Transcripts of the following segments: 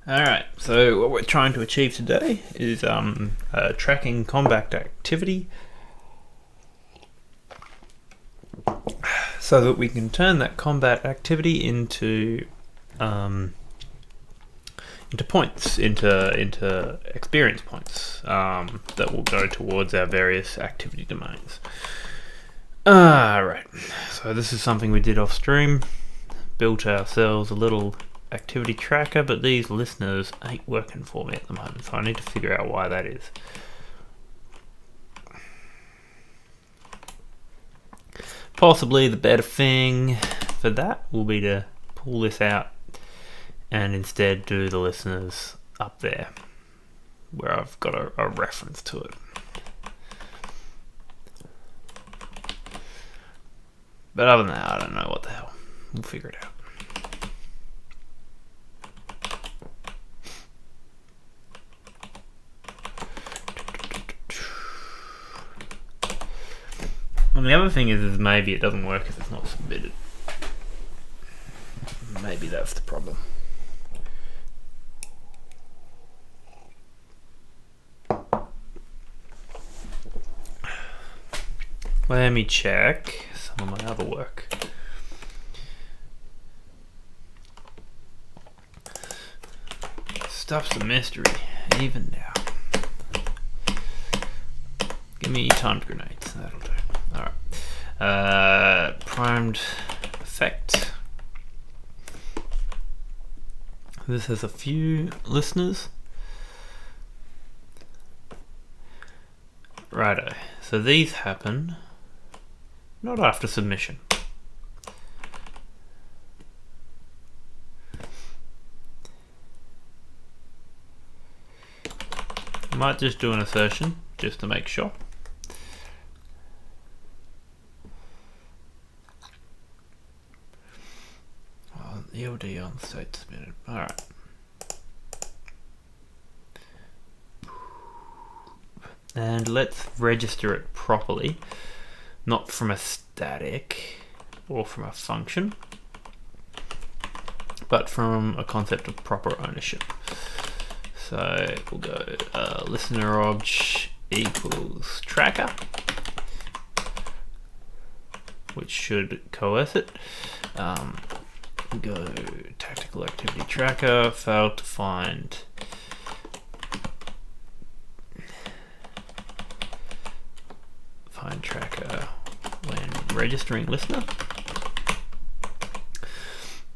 Alright, so what we're trying to achieve today is tracking combat activity so that we can turn that combat activity into points, into experience points that will go towards our various activity domains. Alright, so this is something we did off stream. Built ourselves a little activity tracker, but these listeners ain't working for me at the moment, so I need to figure out why that is. Possibly the better thing for that will be to pull this out and instead do the listeners up there where I've got a reference to it. But other than that, I don't know what the hell. We'll figure it out. And the other thing is maybe it doesn't work if it's not submitted. Maybe that's the problem. Let me check some of my other work. Stuff's a mystery, even now. Give me timed grenades, that'll do. Alright. Primed effect. This has a few listeners. Righto. So these happen not after submission. I might just do an assertion just to make sure. ELD on state submitted. Alright. And let's register it properly, not from a static or from a function, but from a concept of proper ownership. So we'll go listener obj equals tracker, which should coerce it. Go tactical activity tracker, failed to find tracker when registering listener.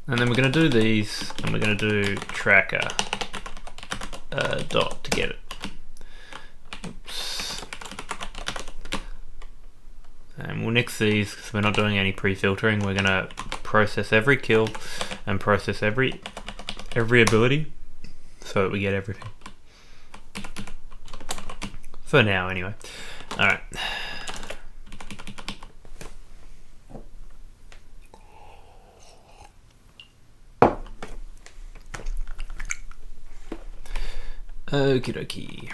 And then we're going to do these, and we're going to do tracker dot to get it. Oops. And we'll nix these because we're not doing any pre-filtering. We're going to process every kill and process every ability so that we get everything. For now, anyway. Alright. Okie dokie.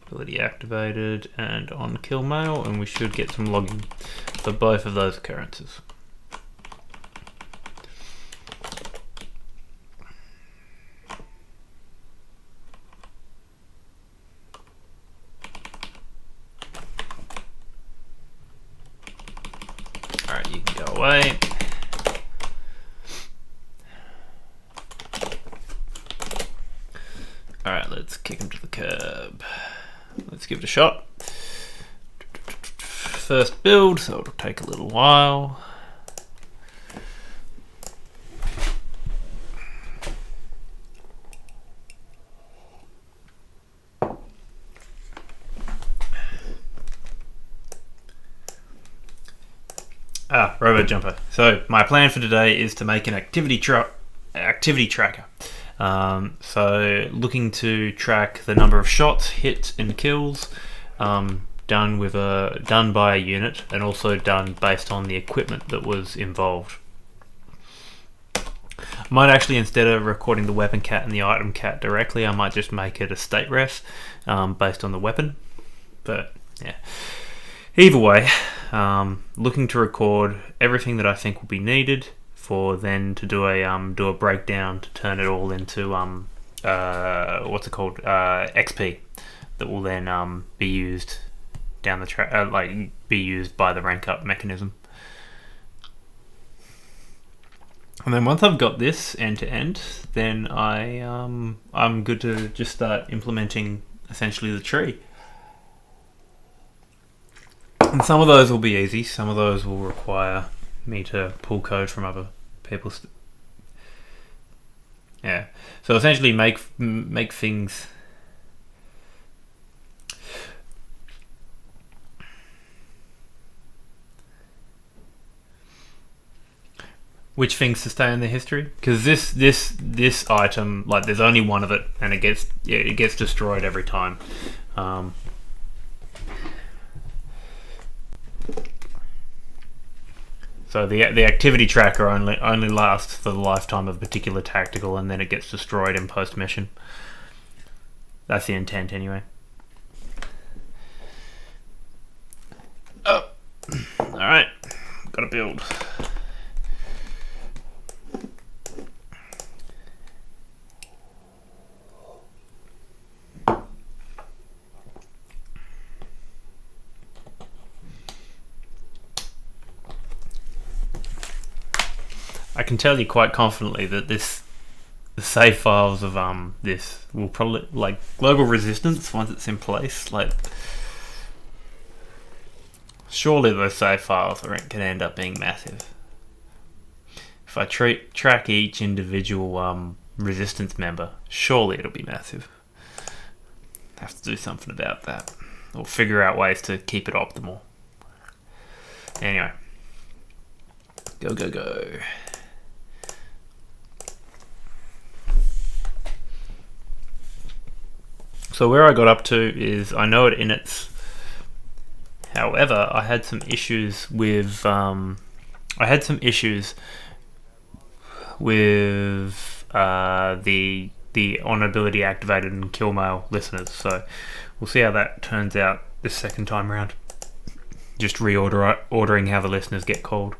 Ability activated and on kill mail, and we should get some logging for both of those occurrences. Alright, you can go away. Alright, let's kick him to the curb. Let's give it a shot. First build, so it'll take a little while. Robo jumper. So my plan for today is to make an activity tracker. So looking to track the number of shots, hits, and kills done by a unit, and also done based on the equipment that was involved. I might actually, instead of recording the weapon cat and the item cat directly, I might just make it a state ref based on the weapon. But yeah, either way, looking to record everything that I think will be needed for then to do a breakdown to turn it all into what's it called, XP, that will then be used down the track, like be used by the rank up mechanism. And then once I've got this end to end, then I'm good to just start implementing essentially the tree. And some of those will be easy. Some of those will require me to pull code from other people's. Yeah. So essentially, make things. Which things to stay in the history? Because this item, like, there's only one of it, and it gets destroyed every time. So the activity tracker only lasts for the lifetime of a particular tactical, and then it gets destroyed in post mission. That's the intent, anyway. Oh, all right, gotta build. I can tell you quite confidently that the save files of this will probably, like, global resistance, once it's in place, like, surely those save files are going to end up being massive. If I track each individual resistance member, surely it'll be massive. Have to do something about that, or figure out ways to keep it optimal. Anyway, go. So where I got up to is, I know it inits. However, I had some issues with the on ability activated and kill mail listeners. So we'll see how that turns out this second time around. Just ordering how the listeners get called.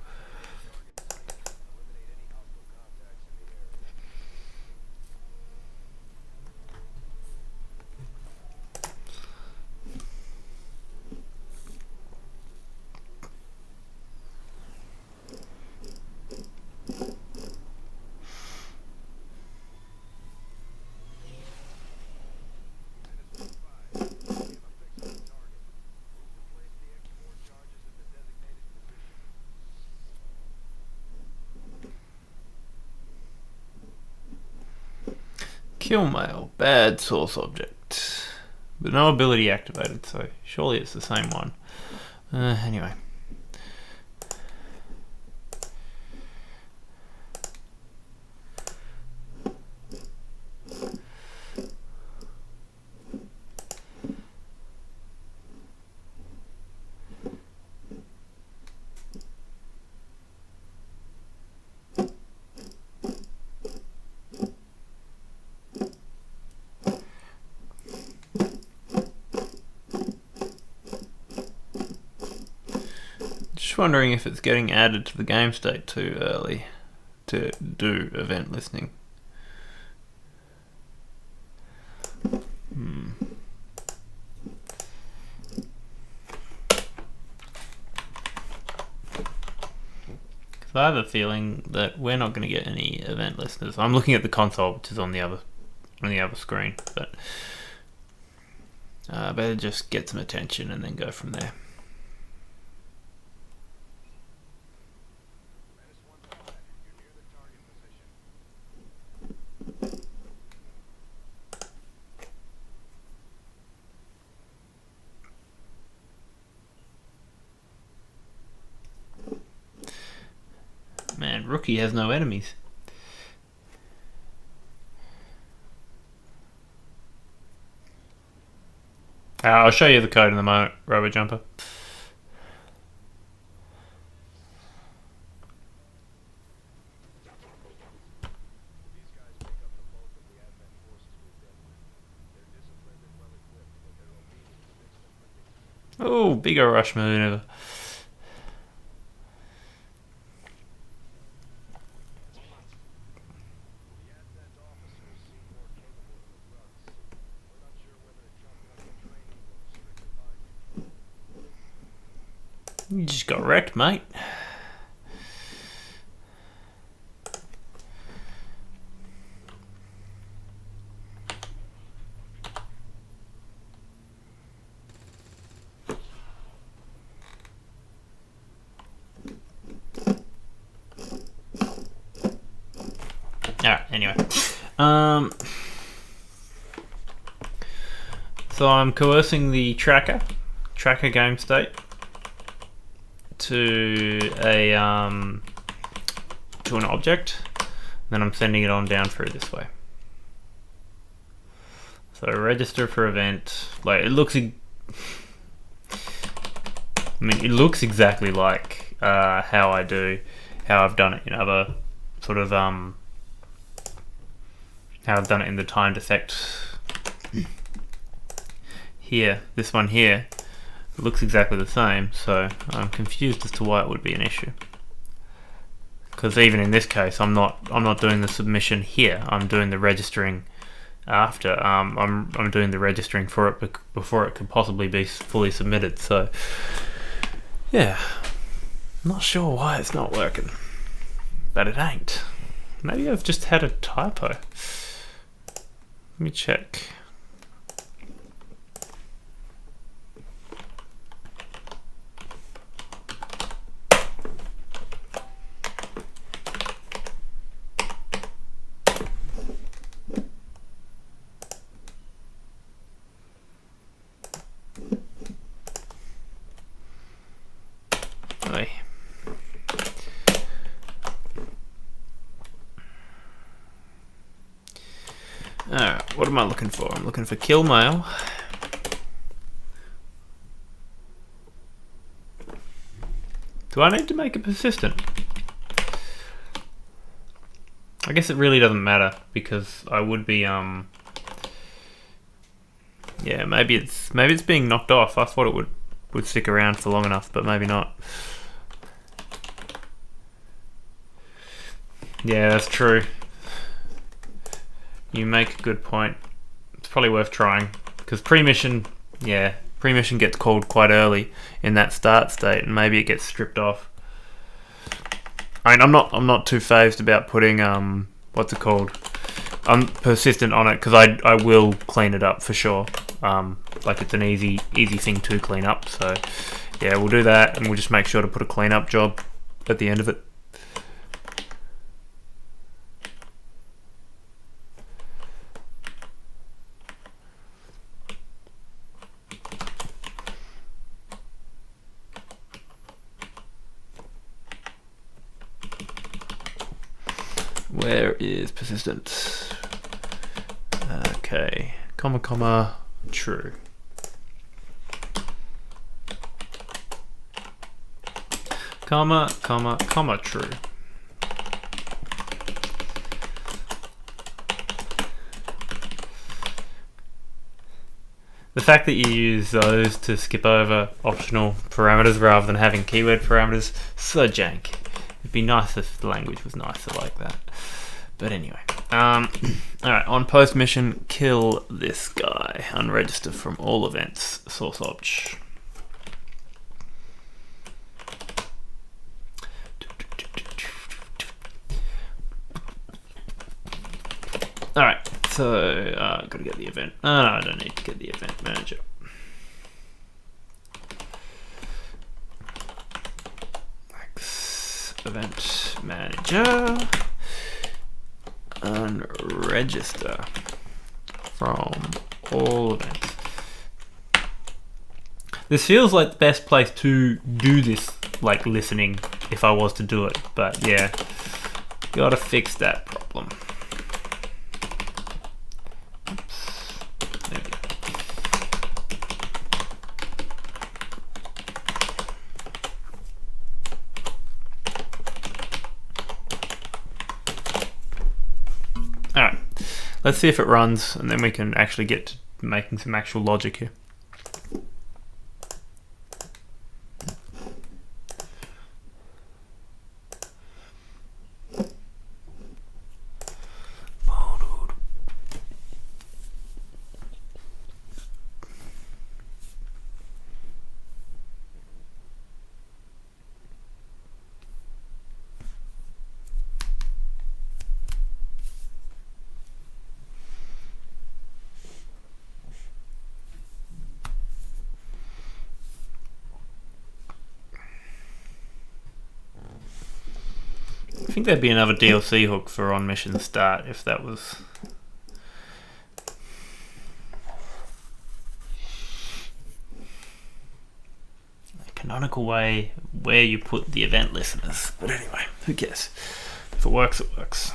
Kill mail, bad source object, but no ability activated, so surely it's the same one. Anyway. Just wondering if it's getting added to the game state too early to do event listening. Because I have a feeling that we're not going to get any event listeners. I'm looking at the console, which is on the other screen, but better just get some attention and then go from there. Man, Rookie has no enemies. I'll show you the code in a moment, RoboJumper. Oh, bigger rush maneuver. You just got wrecked, mate. Alright, anyway. So I'm coercing the tracker game state to an object, then I'm sending it on down through this way. So register for event, like it looks exactly like how I've done it in other sort of how I've done it in the timed effect here. This one here looks exactly the same, so I'm confused as to why it would be an issue. Because even in this case, I'm not doing the submission here. I'm doing the registering after. I'm doing the registering for it before it could possibly be fully submitted. So yeah, I'm not sure why it's not working, but it ain't. Maybe I've just had a typo. Let me check. Alright, what am I looking for? I'm looking for kill mail. Do I need to make it persistent? I guess it really doesn't matter because I would be yeah, maybe it's being knocked off. I thought it would stick around for long enough, but maybe not. Yeah, that's true. You make a good point. It's probably worth trying because pre-mission gets called quite early in that start state, and maybe it gets stripped off. I mean, I'm not too phased about putting what's it called? I'm persistent on it because I will clean it up for sure. Like it's an easy thing to clean up. So yeah, we'll do that, and we'll just make sure to put a cleanup job at the end of it. Where is persistent? Okay, comma, true. Comma, true. The fact that you use those to skip over optional parameters rather than having keyword parameters, so jank. It'd be nice if the language was nicer like that. But anyway, alright, on post mission, kill this guy. Unregister from all events, source obj. Alright, so gotta get the event. No, I don't need to get the event manager. Event manager. Unregister from all events. This feels like the best place to do this, like listening, if I was to do it. But yeah, gotta fix that problem. Oops. There we go. Alright, let's see if it runs, and then we can actually get to making some actual logic here. I think there'd be another DLC hook for on mission start if that was. A canonical way where you put the event listeners. But anyway, who cares? If it works, it works.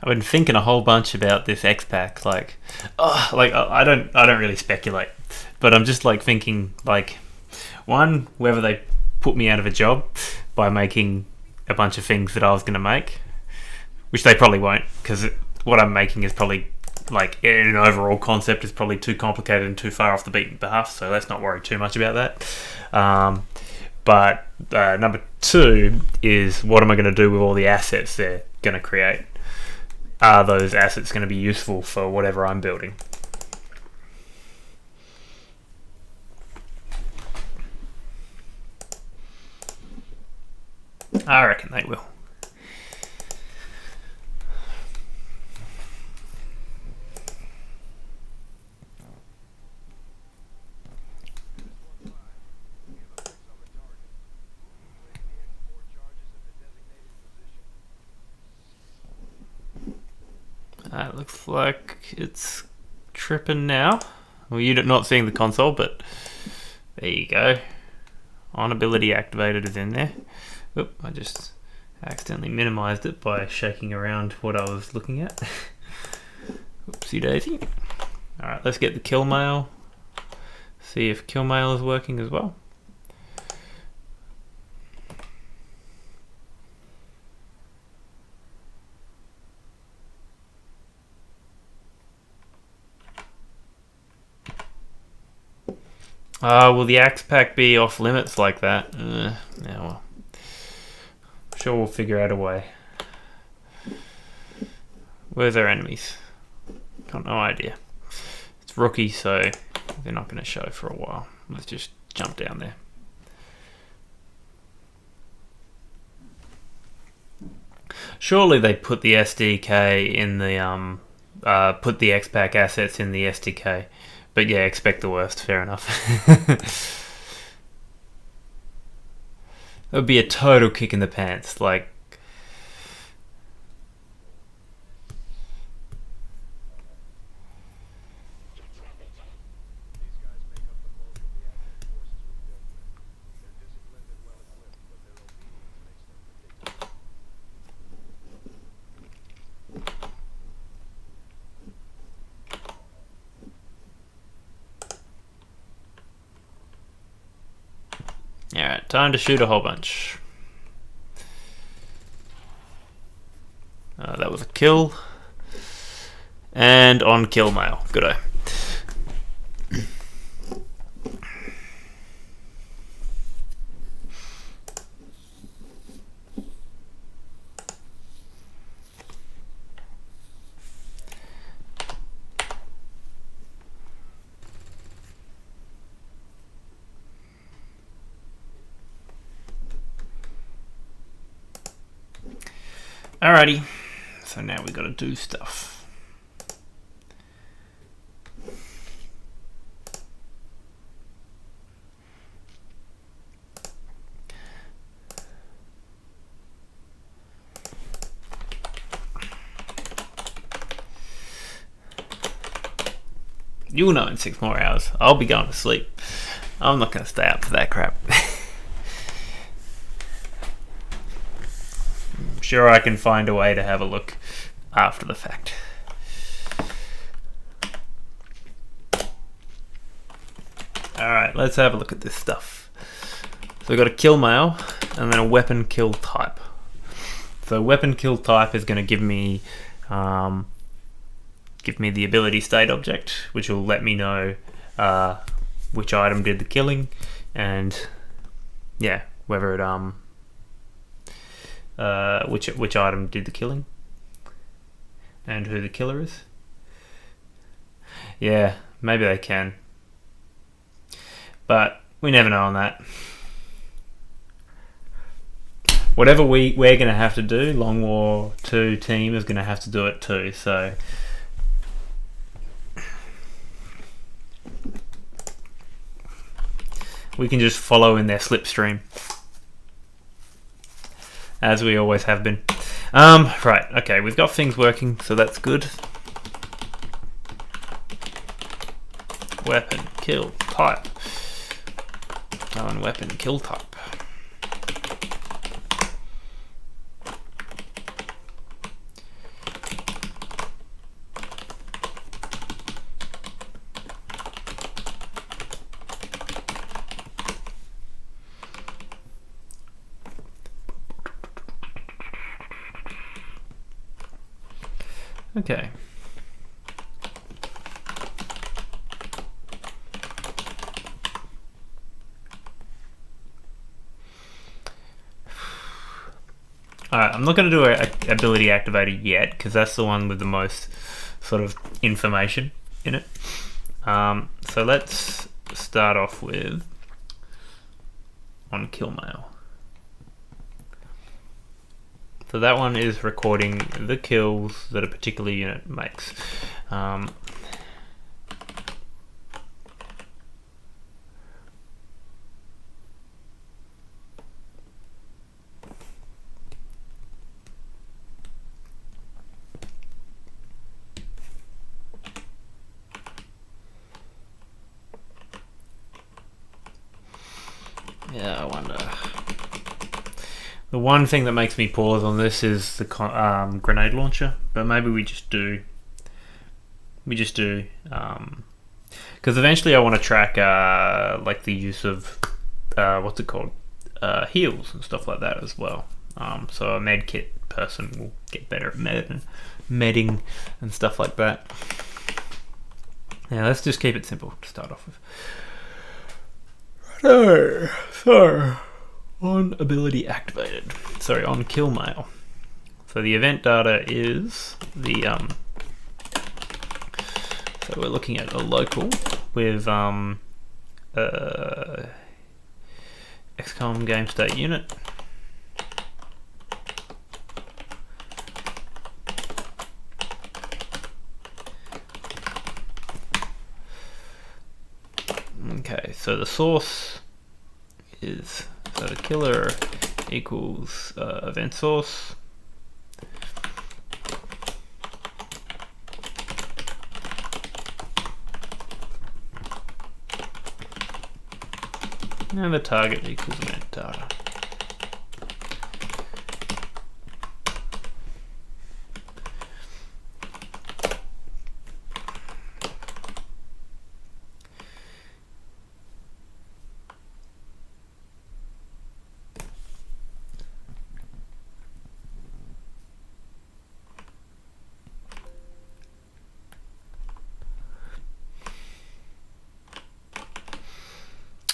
I've been thinking a whole bunch about this X pack. Like, I don't really speculate, but I'm just like thinking, like, one, whether they put me out of a job by making a bunch of things that I was going to make, which they probably won't, because what I'm making is probably, like, in an overall concept is probably too complicated and too far off the beaten path. So let's not worry too much about that. But number two is, what am I going to do with all the assets they're going to create? Are those assets going to be useful for whatever I'm building? I reckon they will. It looks like it's tripping now. Well, you're not seeing the console, but there you go. On ability activated is in there. Oop, I just accidentally minimized it by shaking around what I was looking at. Oopsie daisy. Alright, let's get the kill mail. See if kill mail is working as well. Will the axe pack be off limits like that? Yeah, well, I'm sure we'll figure out a way. Where's our enemies? Got no idea. It's rookie, so they're not going to show for a while. Let's just jump down there. Surely they put the SDK in the put the X pack assets in the SDK. But yeah, expect the worst, fair enough. That would be a total kick in the pants, like... Alright, time to shoot a whole bunch. That was a kill. And on kill mail. Good-o. Alrighty, so now we got to do stuff. You'll know in 6 more hours. I'll be going to sleep. I'm not going to stay up for that crap. Sure, I can find a way to have a look after the fact. Alright, let's have a look at this stuff. So we've got a kill mail and then a weapon kill type. So weapon kill type is going to give me the ability state object, which will let me know which item did the killing, and yeah, whether it which item did the killing and who the killer is. Yeah, maybe they can, but we never know on that. whatever we're going to have to do, Long War 2 team is going to have to do it too. So we can just follow in their slipstream, as we always have been. Right, okay, we've got things working, so that's good. Weapon, kill, type. Weapon, kill type. Okay. Alright, I'm not going to do a ability activator yet, because that's the one with the most sort of information in it. So let's start off with on kill mail. So that one is recording the kills that a particular unit makes. Yeah, I wonder. The one thing that makes me pause on this is the grenade launcher, but maybe we just do, because eventually I want to track like the use of what's it called, heals and stuff like that as well. So a med kit person will get better at medding and stuff like that. Yeah, let's just keep it simple to start off with. So on ability activated, sorry, on kill mail. So the event data is the so we're looking at a local with XCOM game state unit. Okay, so the source is, so the killer equals event source. And the target equals event data.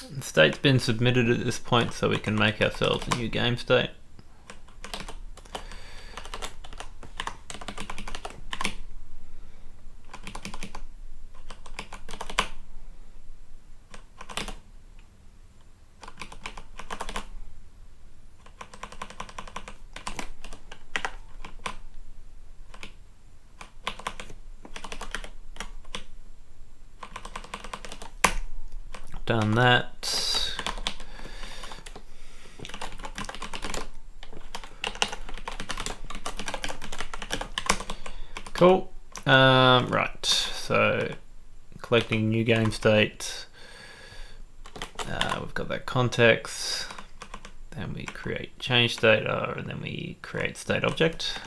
The state's been submitted at this point, so we can make ourselves a new game state. Done that. Cool. Right, so collecting new game state. We've got that context. Then we create change data, and then we create state object.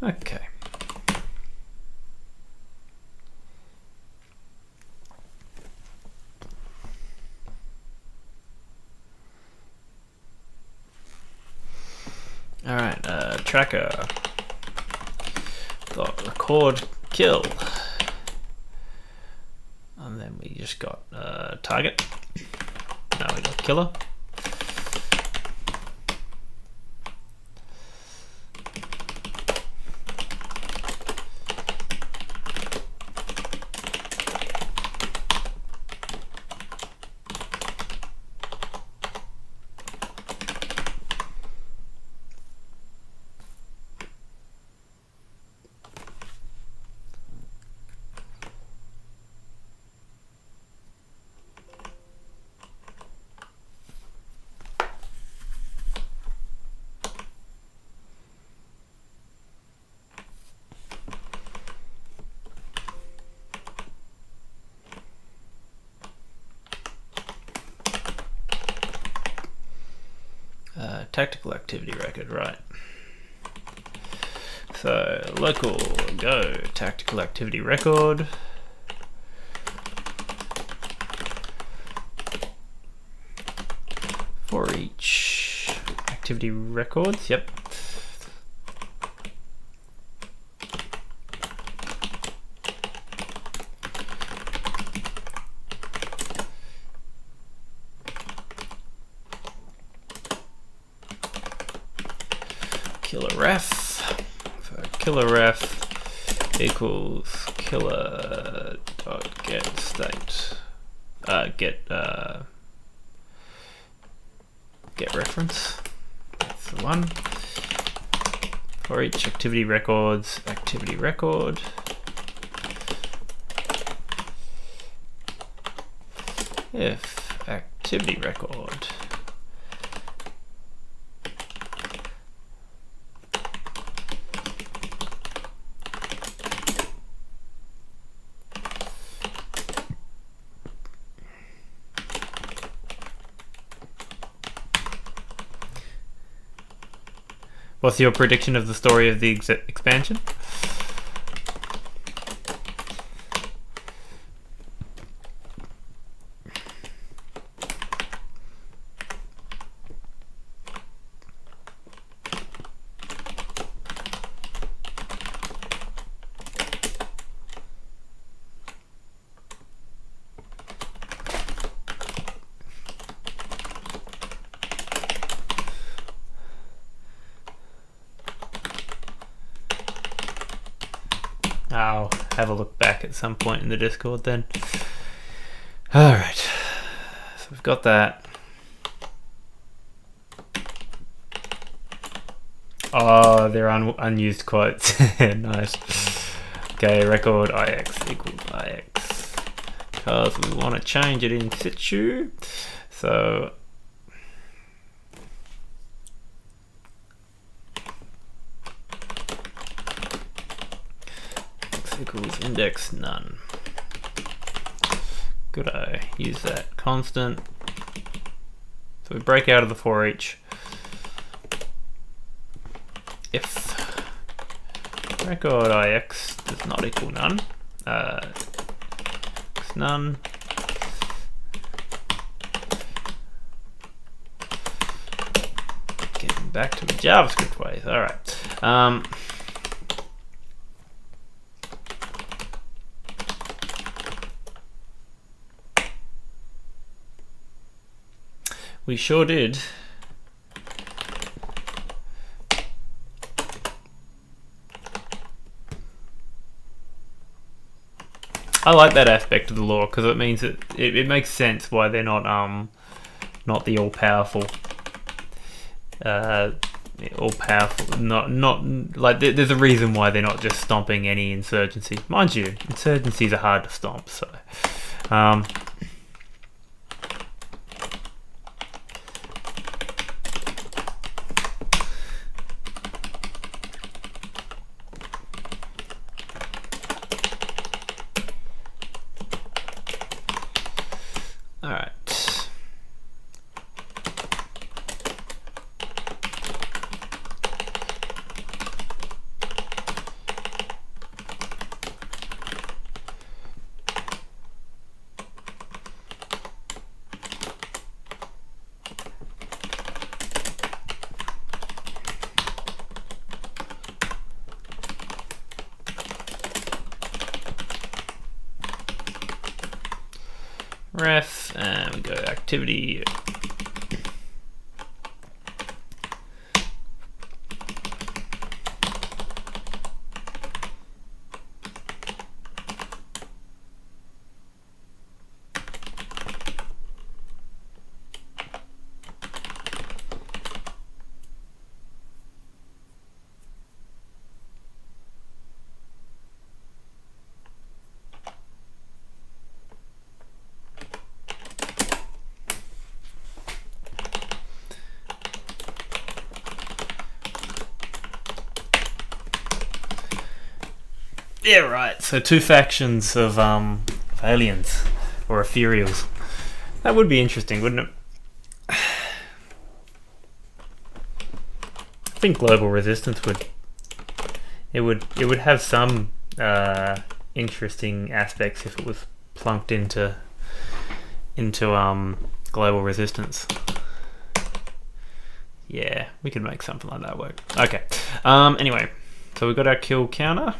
Okay. All right, tracker. got record kill, and then we just got target. Now we got killer. Tactical activity record, right. So local go tactical activity record. For each activity records, yep. Killer ref. So killer ref equals killer dot get state. Get reference. That's the one. For each activity records, activity record. If activity record What's your prediction of the story of the expansion? I'll have a look back at some point in the Discord then. Alright, so we've got that. Oh, they're unused quotes. Nice. Okay, record IX equals IX. Because we want to change it in situ. So equals index none. Could I use that constant? So we break out of the for each. If record IX does not equal none, it's none. Getting back to the JavaScript ways. All right. We sure did. I like that aspect of the law because it means that it makes sense why they're not the all powerful, not like there's a reason why they're not just stomping any insurgency. Mind you, insurgencies are hard to stomp, so. ref, and we go activity. Yeah, right. So 2 factions of aliens or ethereals. That would be interesting, wouldn't it? I think global resistance would have some interesting aspects if it was plunked into global resistance. Yeah, we could make something like that work. Okay. Anyway, so we got our kill counter.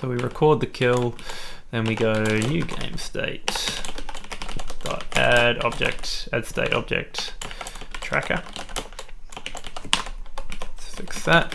So we record the kill, then we go new game state dot add state object tracker. Let's fix that.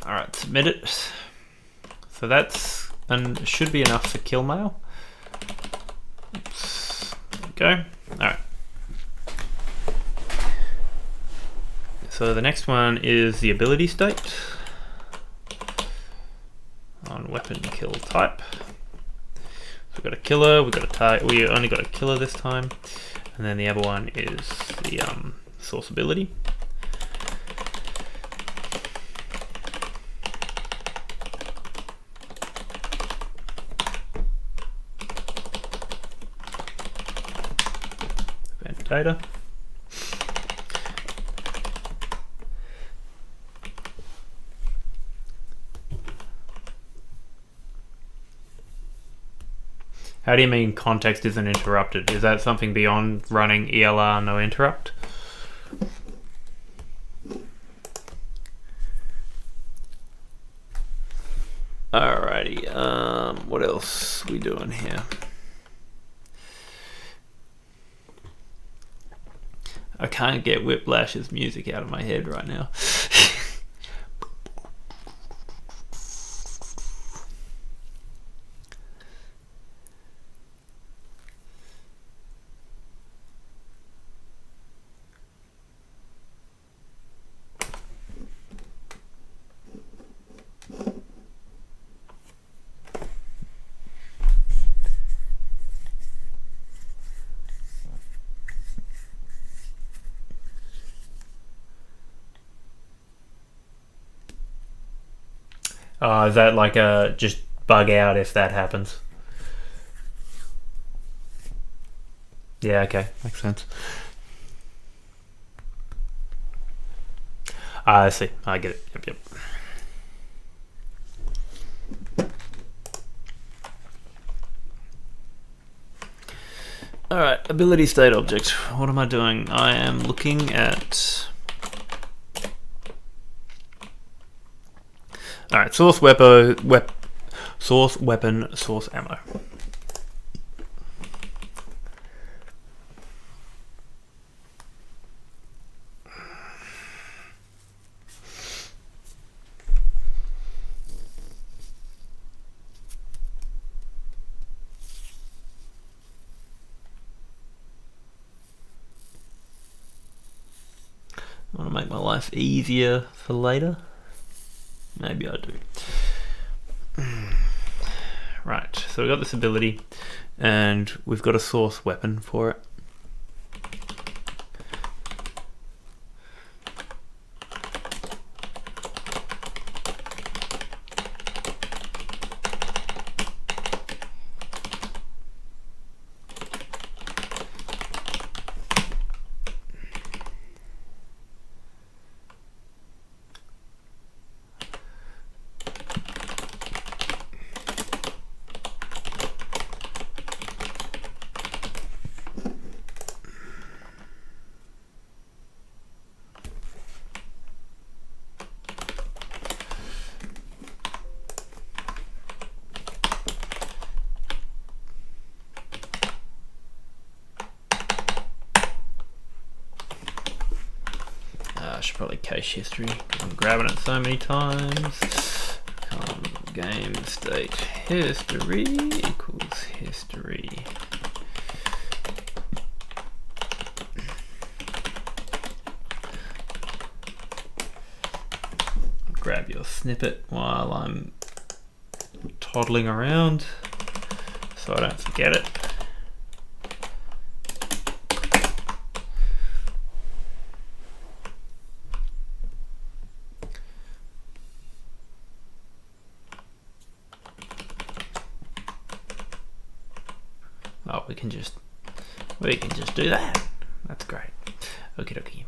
Alright, submit it. So that's and should be enough for kill mail. Oops. There we go. Alright. So the next one is the ability state on weapon kill type. So we've got a killer, we've got a target, we only got a killer this time, and then the other one is the source ability. Data. How do you mean context isn't interrupted? Is that something beyond running ELR no interrupt? Alrighty, what else are we doing here? I can't get Whiplash's music out of my head right now. Is that like a just bug out if that happens? Yeah, okay, makes sense. I see, I get it. Yep. Alright, ability state object. What am I doing? I am looking at... Alright, source weapon, source ammo. I want to make my life easier for later. Maybe I do. Right, so we've got this ability and we've got a source weapon for it. I should probably cache history because I'm grabbing it so many times. Game state history equals history. Grab your snippet while I'm toddling around so I don't forget it. Oh, we can just do that. That's great. Okie dokie.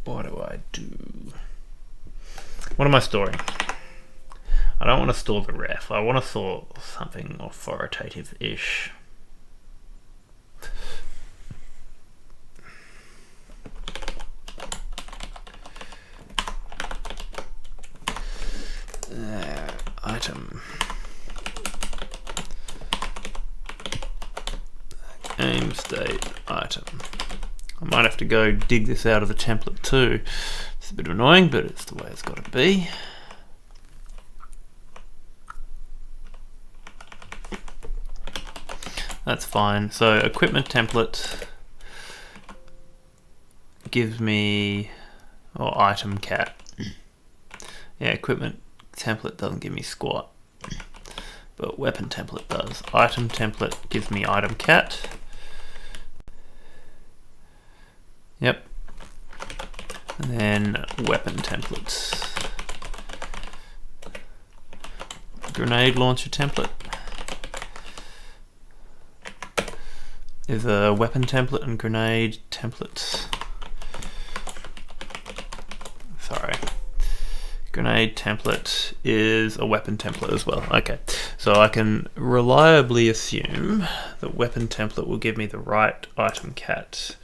What do I do? What am I storing? I don't want to store the ref. I want to store something authoritative-ish. Item. Game state item. I might have to go dig this out of the template too. It's a bit annoying, but it's the way it's got to be. That's fine. So equipment template gives me, or item cat. Yeah, equipment template doesn't give me squat, but weapon template does. Item template gives me item cat. Yep. And then weapon templates. Grenade launcher template is a weapon template and grenade templates. Sorry. Grenade template is a weapon template as well. Okay, so I can reliably assume that weapon template will give me the right item cat.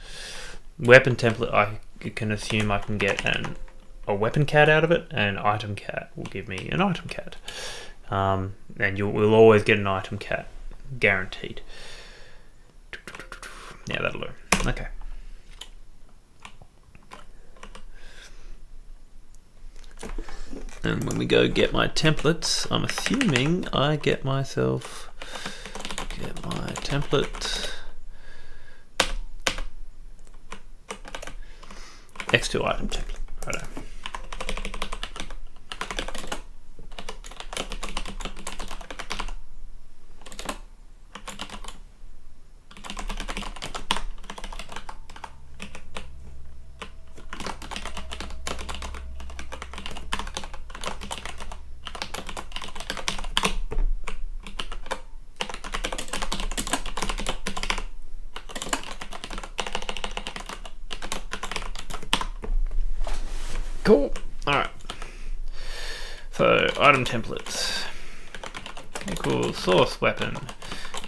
Weapon template, I can assume I can get a weapon cat out of it, and item cat will give me an item cat. And we'll always get an item cat, guaranteed. Yeah, that'll do. Okay. And when we go get my templates, I'm assuming I get my template. X2 item template. Righto. Cool. Alright. So, item templates equals source weapon.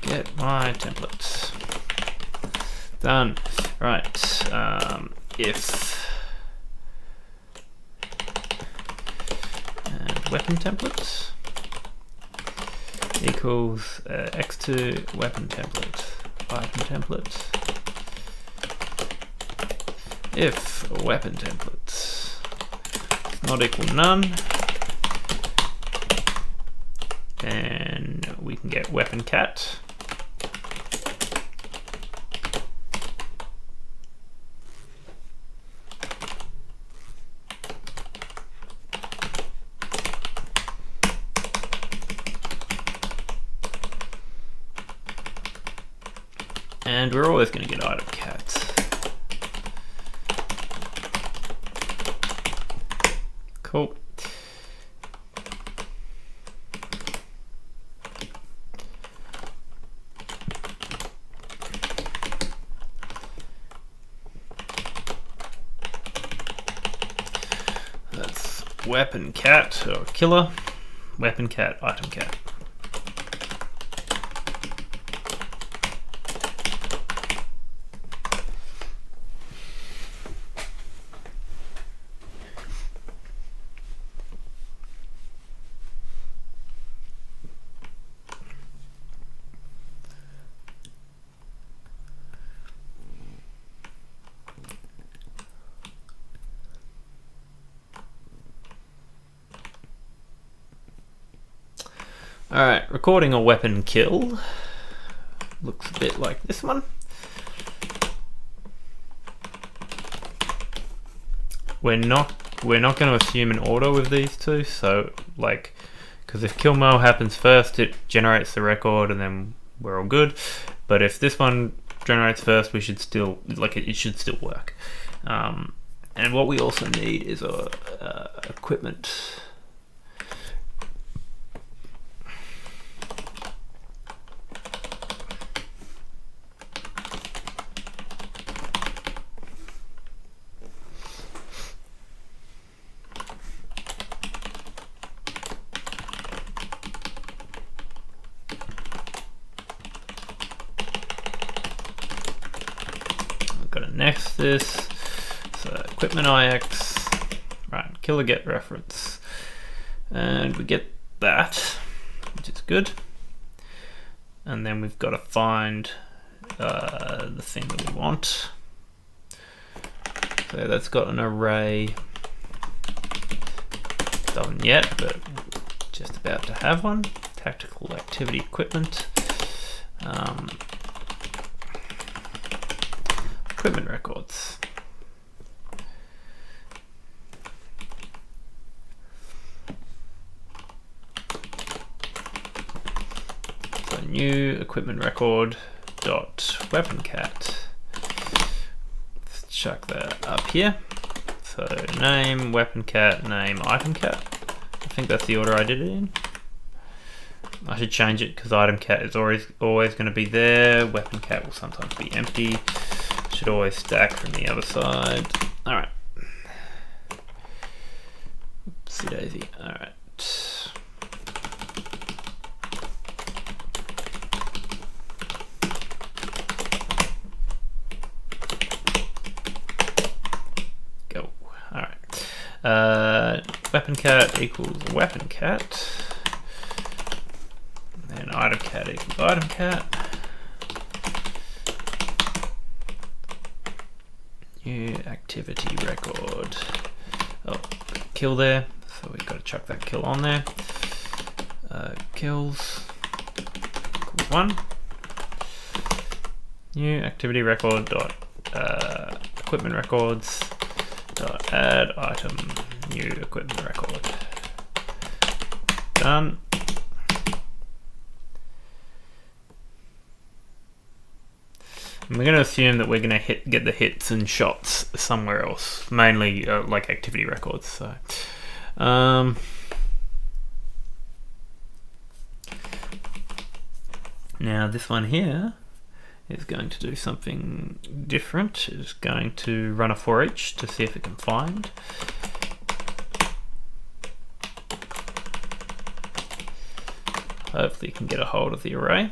Get my templates. Done. Right. If and weapon templates equals x2 weapon template. Item template. If weapon templates not equal none, then we can get weapon cat. And we're always going to get item cat. Cool. That's weapon cat or killer. Weapon cat, item cat. Alright, recording a weapon kill. Looks a bit like this one. We're not going to assume an order with these two, so like, because if kill mo happens first, it generates the record and then we're all good. But if this one generates first, we should still, like, it should still work. And what we also need is a equipment. Got a nexus, so equipment IX, right, killer get reference, and we get that, which is good. And then we've got to find the thing that we want. So that's got an array, doesn't yet, but just about to have one. Tactical activity equipment. Equipment records. So new equipment record dot weapon cat. Let's chuck that up here. So name weapon cat, name item cat. I think that's the order I did it in. I should change it because item cat is always going to be there. Weapon cat will sometimes be empty. Should always stack from the other side. Alright. Oopsie daisy. Alright. Go. Alright. Weapon cat equals weapon cat. And item cat equals item cat. New activity record. Oh, kill there. So we've got to chuck that kill on there. Kills equals 1. New activity record dot equipment records dot add item new equipment record. Done. And we're going to assume that we're going to get the hits and shots somewhere else, mainly like activity records. So, now this one here is going to do something different. It's going to run a for each to see if it can find. Hopefully, you can get a hold of the array.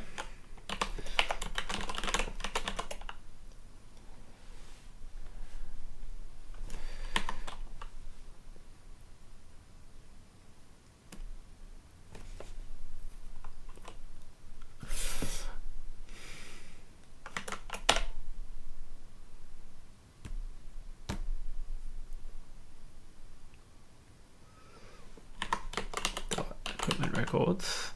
Equipment records.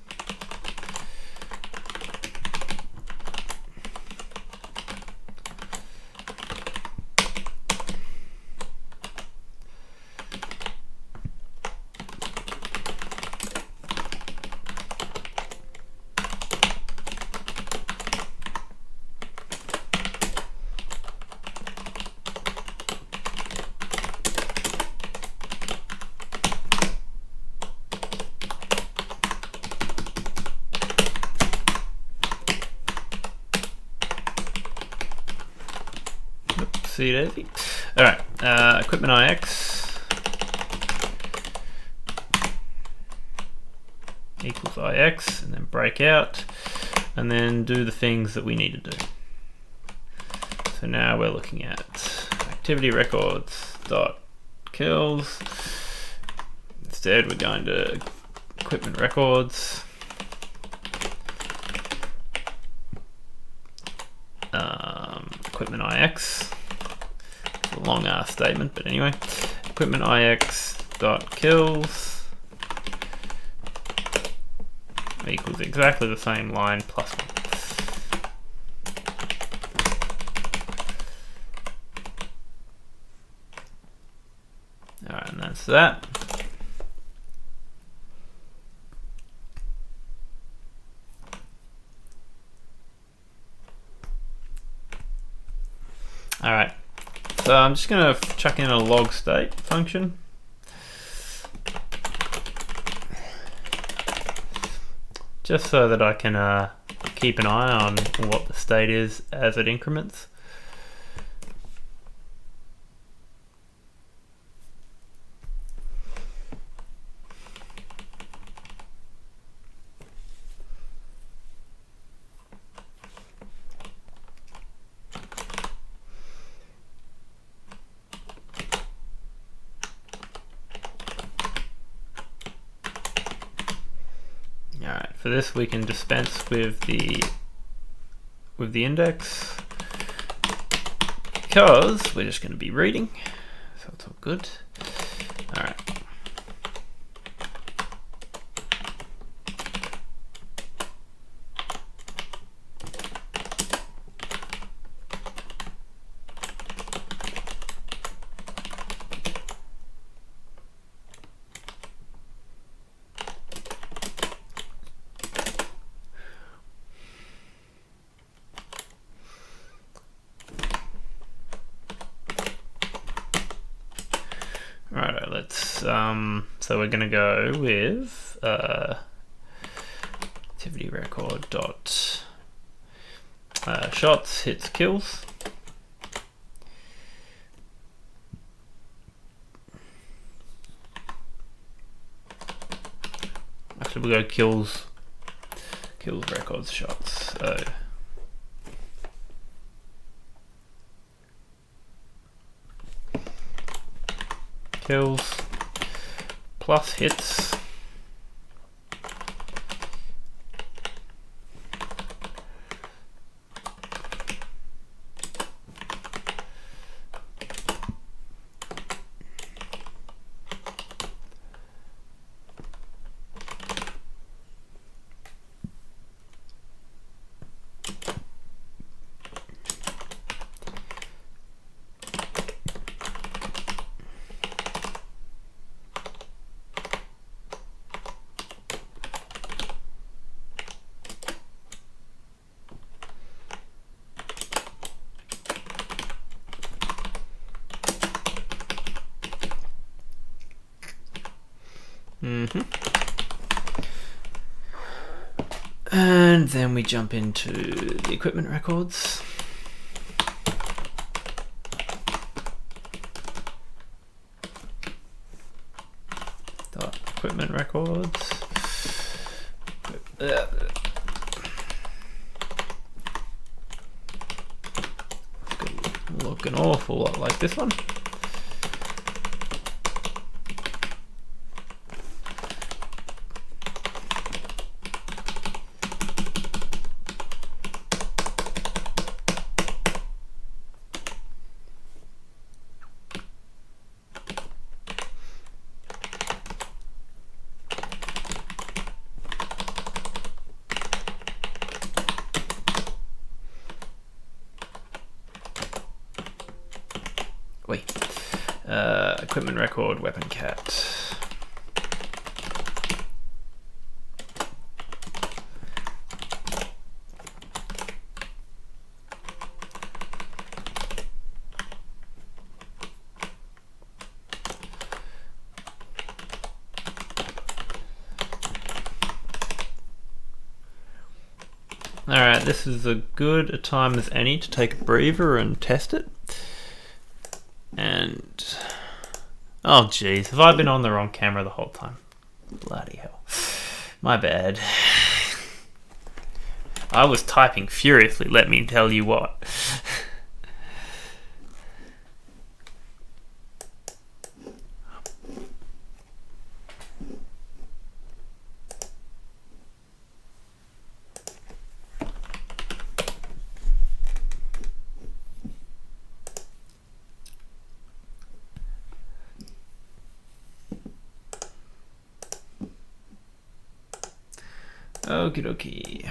whoopsie daisy. Alright, equipment IX equals IX, and then break out, and then do the things that we need to do. So now we're looking at activity records dot kills. Instead, we're going to equipment records. Equipment IX. It's a long ass statement, but anyway. Equipment IX dot kills equals exactly the same line plus 1. Alright, and that's that. Alright, so I'm just going to chuck in a log state function. Just so that I can keep an eye on what the state is as it increments. Alright, for this we can dispense with the index because we're just going to be reading, so it's all good. Alright. Alright, let's so we're gonna go with activity record dot shots hits kills. Actually, we'll go kills records shots. So kills plus hits and then we jump into the equipment records. Dot equipment records. Look an awful lot like this one. Equipment record weapon cat. Alright, this is as good a time as any to take a breather and test it. Oh jeez, have I been on the wrong camera the whole time? Bloody hell. My bad. I was typing furiously, let me tell you what. Okie dokie.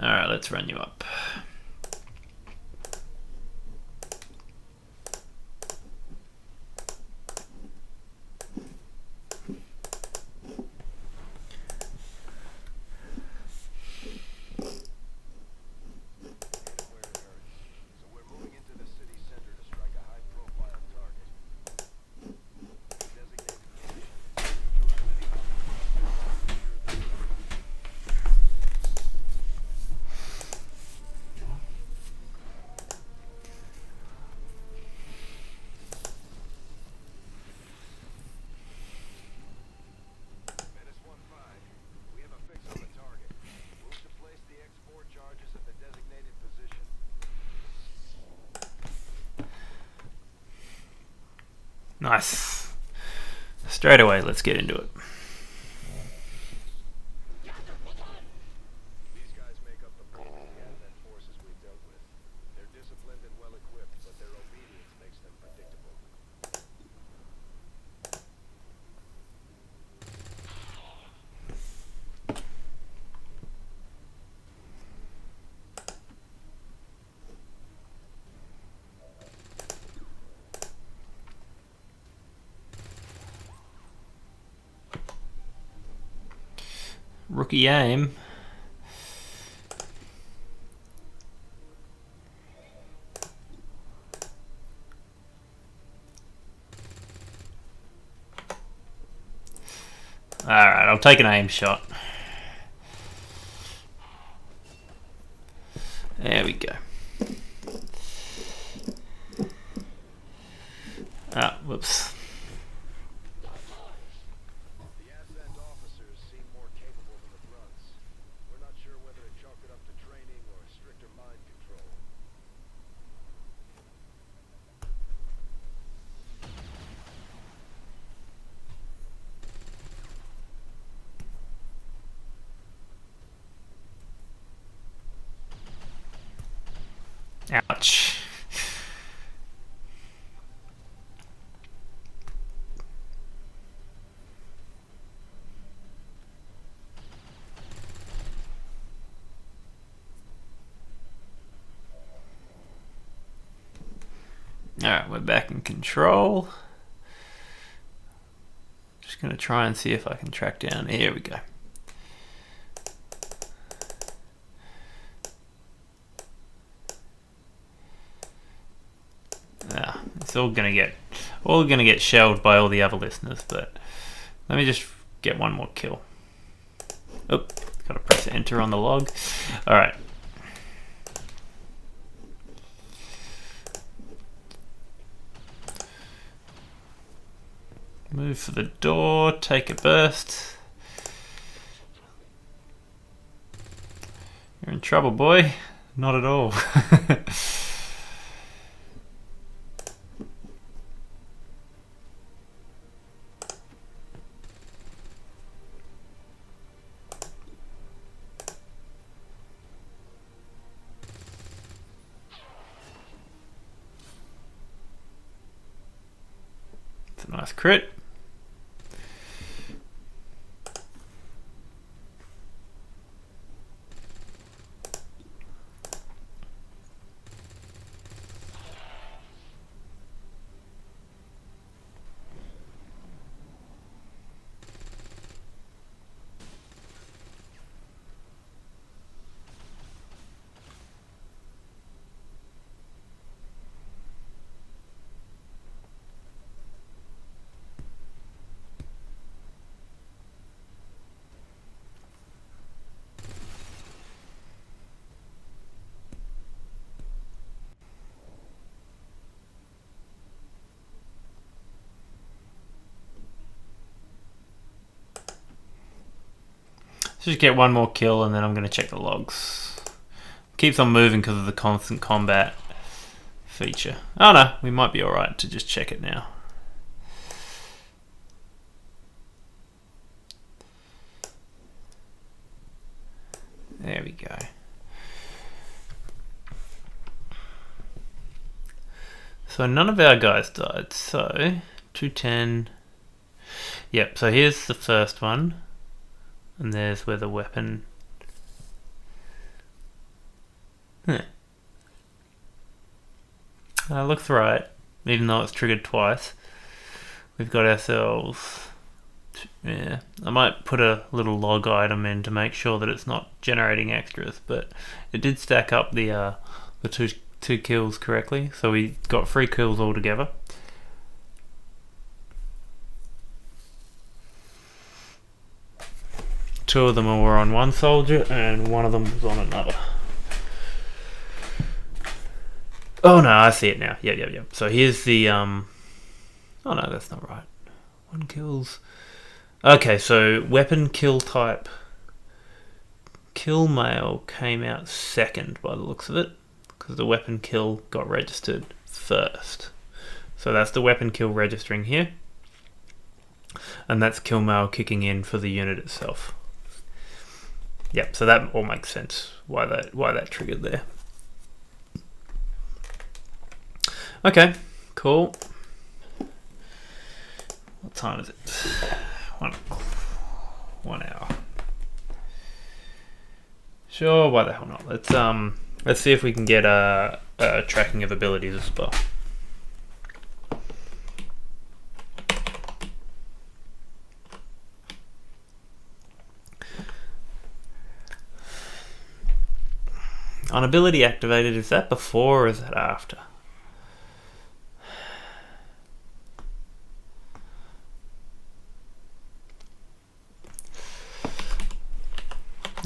Alright, let's run you up. Nice. Straight away, let's get into it. These guys make up the bulk of the advent forces we've dealt with. They're disciplined and well-equipped, but their obedience makes them predictable. Rookie aim. Alright, I'll take an aim shot. There we go. Ah, whoops. The advent officers seem more capable than the grunts. We're not sure whether to chalk it up to training or stricter mind control. Ouch. Alright, we're back in control. Just going to try and see if I can track down. Here we go. Ah, it's all gonna get shelled by all the other listeners, but let me just get one more kill. Oh, gotta press enter on the log. Alright. Move for the door, take a burst. You're in trouble, boy. Not at all. It's a nice crit. Just get one more kill and then I'm going to check the logs. Keeps on moving because of the constant combat feature. Oh no, we might be alright to just check it now. There we go. So none of our guys died, so 210. Yep, so here's the first one. And there's where the weapon... looks right, even though it's triggered twice. We've got ourselves... Yeah, I might put a little log item in to make sure that it's not generating extras, but it did stack up the two kills correctly, so we got 3 kills altogether. Two of them were on one soldier and one of them was on another. Oh no, I see it now. Yep. So here's the oh no, that's not right. 1 kills. Okay, so weapon kill type. Kill mail came out second by the looks of it, because the weapon kill got registered first. So that's the weapon kill registering here, and that's kill mail kicking in for the unit itself. Yep, so that all makes sense why that triggered there. Okay, cool. What time is it? 1 hour. Sure, why the hell not? Let's see if we can get a tracking of abilities as well. On ability activated, is that before or is that after?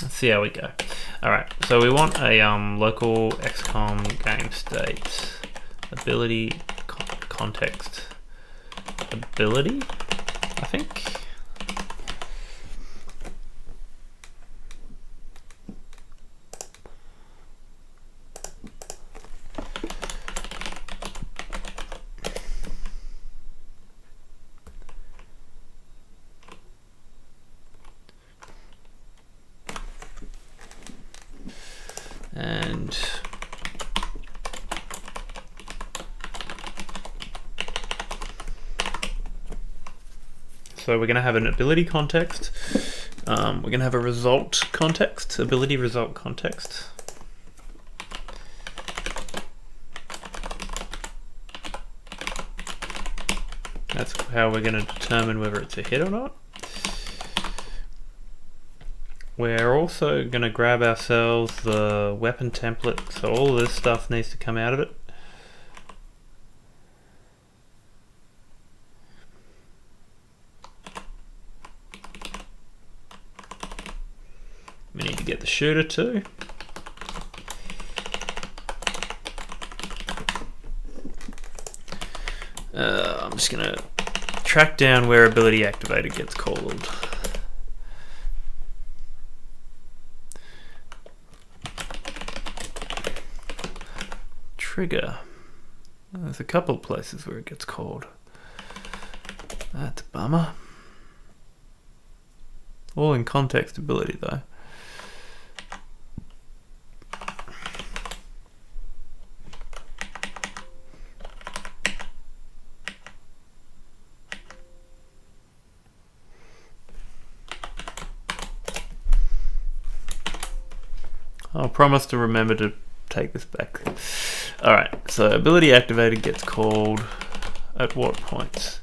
Let's see how we go. Alright, so we want a local XCOM game state ability context ability, I think. And so we're going to have an ability context. We're going to have a result context, ability result context. That's how we're going to determine whether it's a hit or not. We're also going to grab ourselves the weapon template, so all of this stuff needs to come out of it. We need to get the shooter too. I'm just going to track down where ability activated gets called. Trigger. There's a couple of places where it gets called. That's a bummer. All in context ability though. I'll promise to remember to take this back. Alright, so ability activated gets called at what points?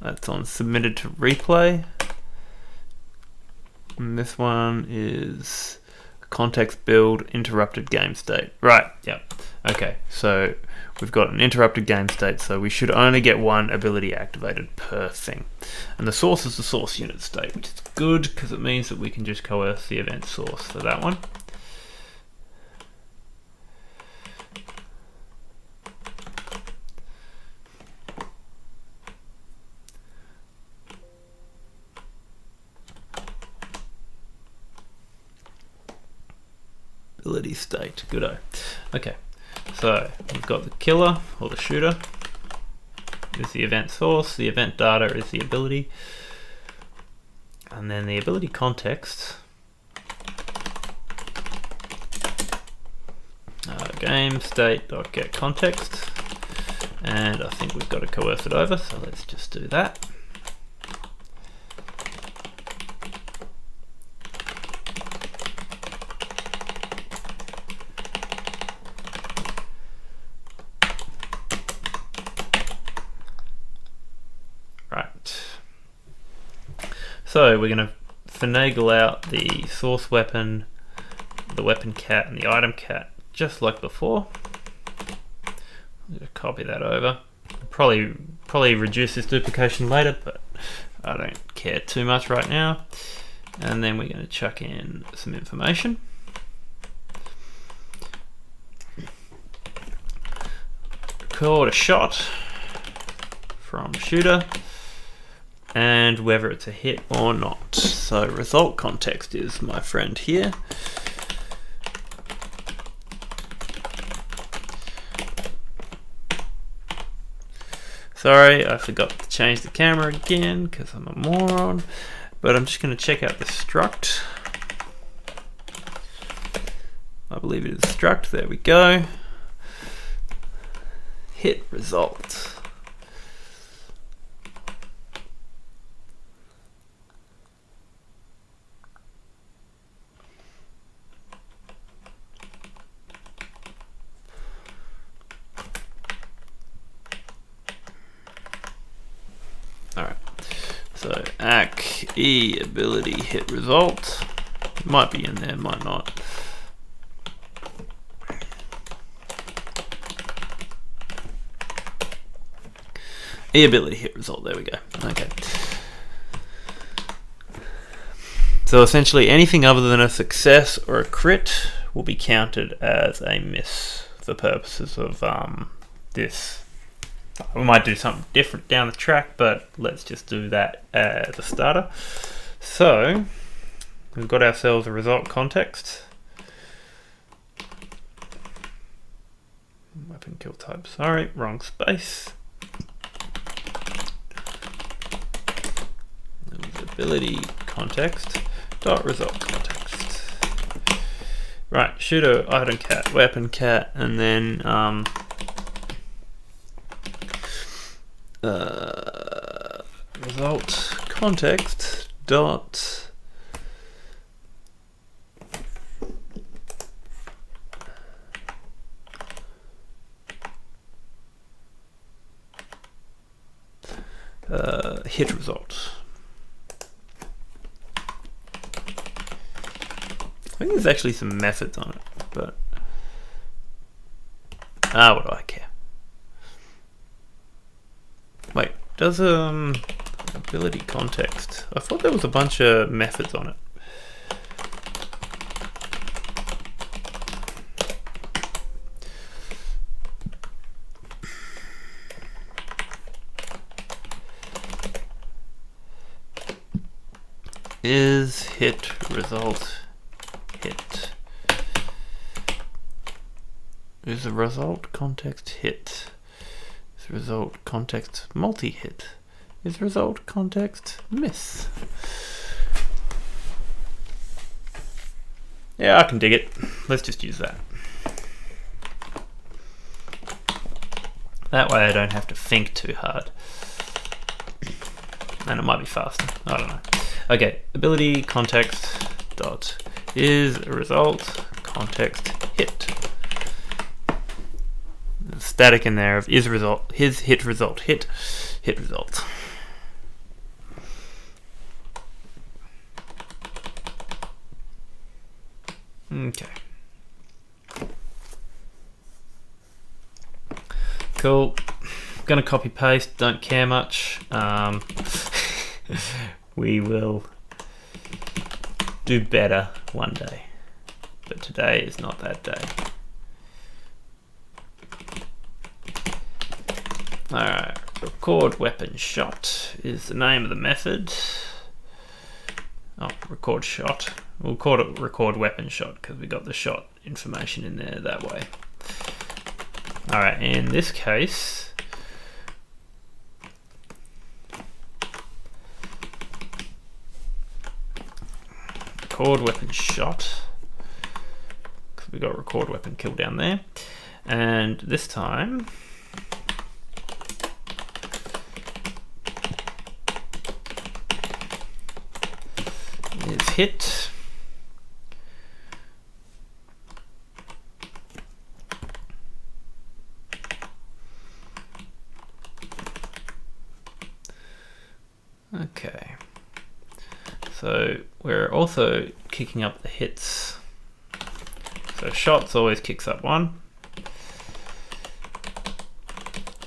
That's on submitted to replay. And this one is context build interrupted game state. Right, yep. Okay, so we've got an interrupted game state, so we should only get one ability activated per thing. And the source is the source unit state, which is good because it means that we can just coerce the event source for that one. ability state. Goodo. Okay, so we've got the killer or the shooter is the event source, the event data is the ability, and then the ability context. Game state.get context, and I think we've got to coerce it over, so let's just do that. Right. So we're going to finagle out the source weapon, the weapon cat, and the item cat, just like before. I'm going to copy that over. Probably reduce this duplication later, but I don't care too much right now. And then we're going to chuck in some information. Record a shot from shooter, and whether it's a hit or not. So result context is my friend here. Sorry, I forgot to change the camera again because I'm a moron, but I'm just going to check out the struct. I believe it is struct, there we go. Hit result. Alright, so AC ability hit result. Might be in there, might not. E ability hit result, there we go. Okay. So essentially anything other than a success or a crit will be counted as a miss for purposes of this. We might do something different down the track, but let's just do that as a starter. So we've got ourselves a result context. Weapon kill type, sorry, wrong space. Ability context dot result context. Right, shooter, item cat, weapon cat, and then result context dot hit result. I think there's actually some methods on it, but what do I care? Wait, does ability context? I thought there was a bunch of methods on it. Is hit result hit? Is the result context hit? Is the result context multi-hit? Is the result context miss? Yeah, I can dig it. Let's just use that. That way I don't have to think too hard. And it might be faster. I don't know. Okay, ability context dot is a result context hit. There's static in there of is result, his hit result, hit result. Okay. Cool. Gonna copy paste, don't care much. We will do better one day, but today is not that day. Alright, record weapon shot is the name of the method. Oh, record shot. we'll call it record weapon shot because we got the shot information in there that way. Alright, in this case, record weapon shot, because we got record weapon kill down there, and this time is hit. Okay, so we're also kicking up the hits. So shots always kicks up one.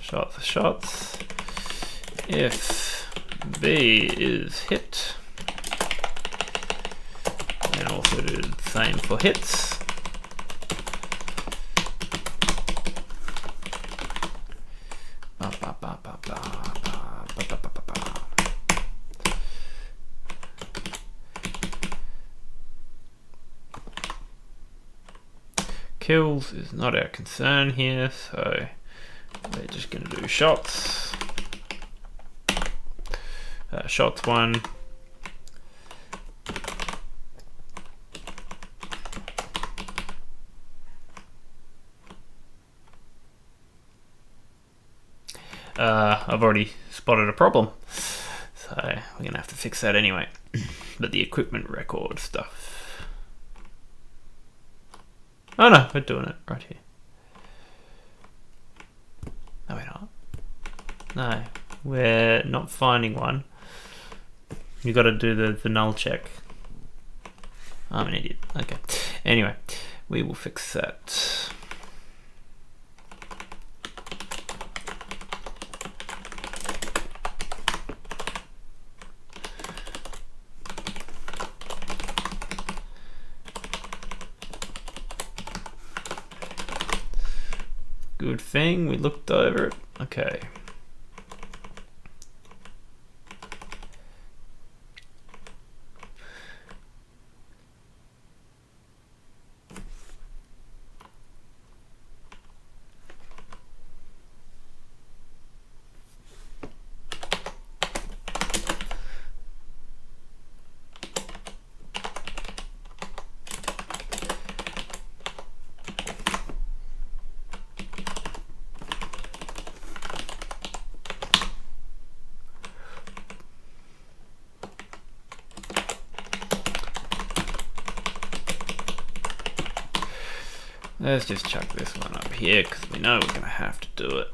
Shots are shots. If B is hit, and also do the same for hits. Kills is not our concern here, so we're just going to do shots. Shots 1. I've already spotted a problem, so we're going to have to fix that anyway. But the equipment record stuff. Oh no, we're doing it right here. No, we're not. No, we're not finding one. You got to do the null check. I'm an idiot. Okay. Anyway, we will fix that. Good thing we looked over it. Okay. Let's just chuck this one up here because we know we're going to have to do it.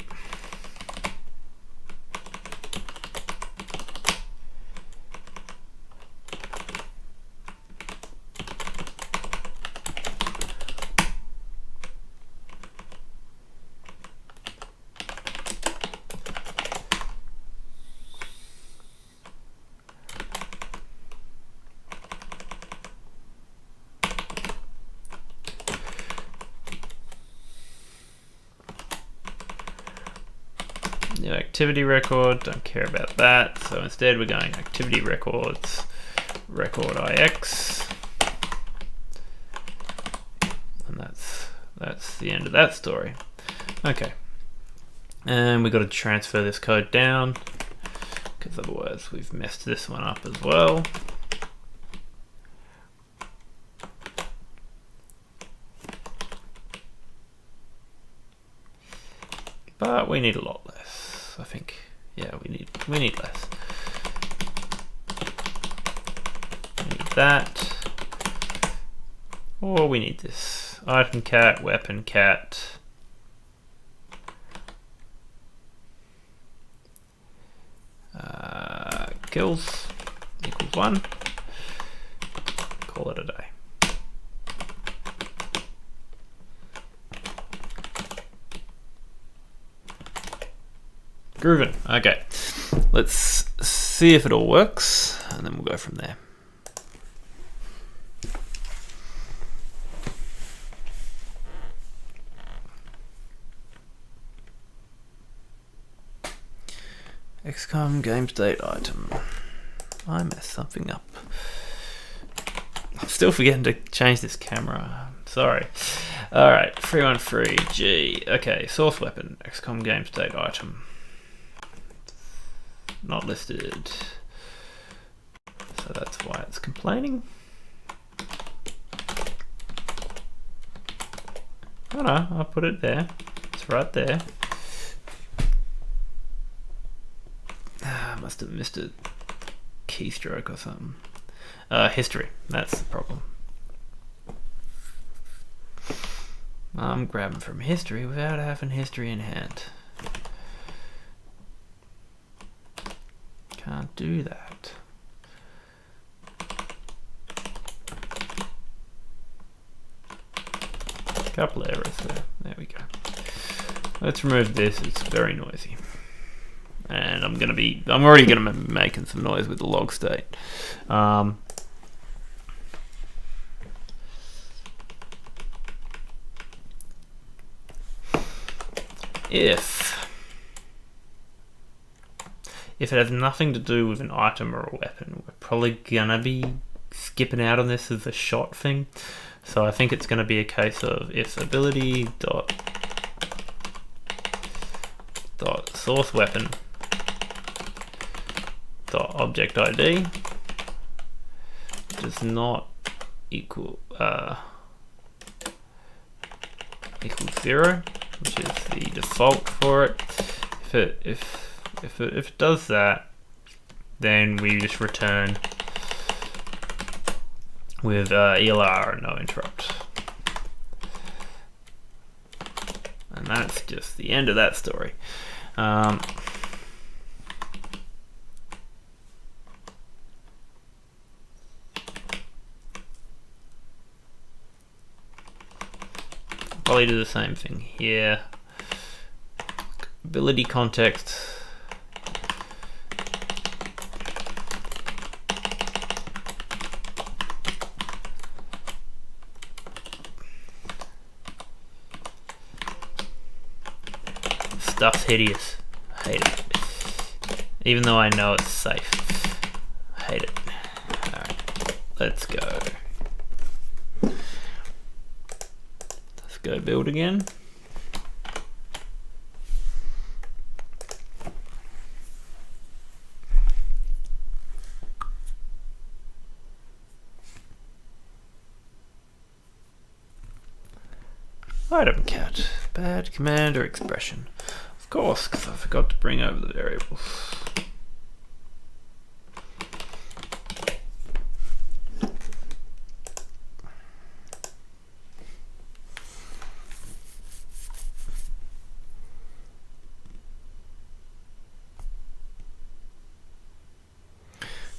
New activity record, don't care about that. So instead we're going activity records, record IX. And that's the end of that story. Okay. And we've got to transfer this code down because otherwise we've messed this one up as well. But we need a lot less, I think. Yeah, we need less. We need that. Or we need this. Item cat, weapon cat. Kills equals 1. Call it a day. Groovin'. Okay, let's see if it all works, and then we'll go from there. XCOM game state item. I messed something up. still forgetting to change this camera. Sorry. Alright, 313G. Okay, source weapon. XCOM game state item. Not listed. So that's why it's complaining. Oh no, I'll put it there. It's right there. Must have missed a keystroke or something. History, that's the problem. I'm grabbing from history without having history in hand. Can't do that. Couple of errors there. There we go. Let's remove this. It's very noisy, and I'm already gonna be making some noise with the log state. If it has nothing to do with an item or a weapon, we're probably gonna be skipping out on this as a shot thing. So I think it's going to be a case of if ability dot source weapon dot object ID does not equal 0, which is the default for it. If it does that, then we just return with ELR and no interrupt. And that's just the end of that story. Probably do the same thing here. Ability context. Stuff's hideous. I hate it. Even though I know it's safe. I hate it. Alright, let's go. Let's go build again. Item cat. Bad command or expression. Of course, because I forgot to bring over the variables.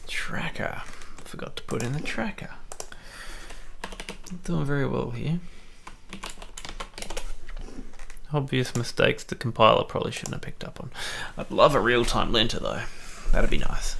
Tracker. Forgot to put in the tracker. Not doing very well here. Obvious mistakes the compiler probably shouldn't have picked up on. I'd love a real-time linter though. That'd be nice.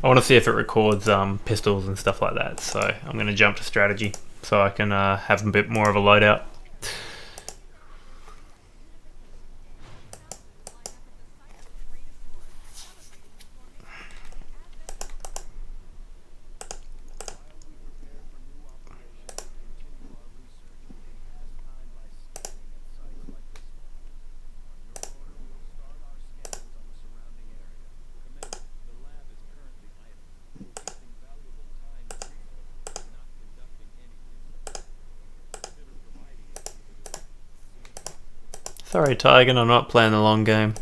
I want to see if it records pistols and stuff like that, so I'm going to jump to strategy so I can have a bit more of a loadout. Sorry, Tiger, I'm not playing the long game.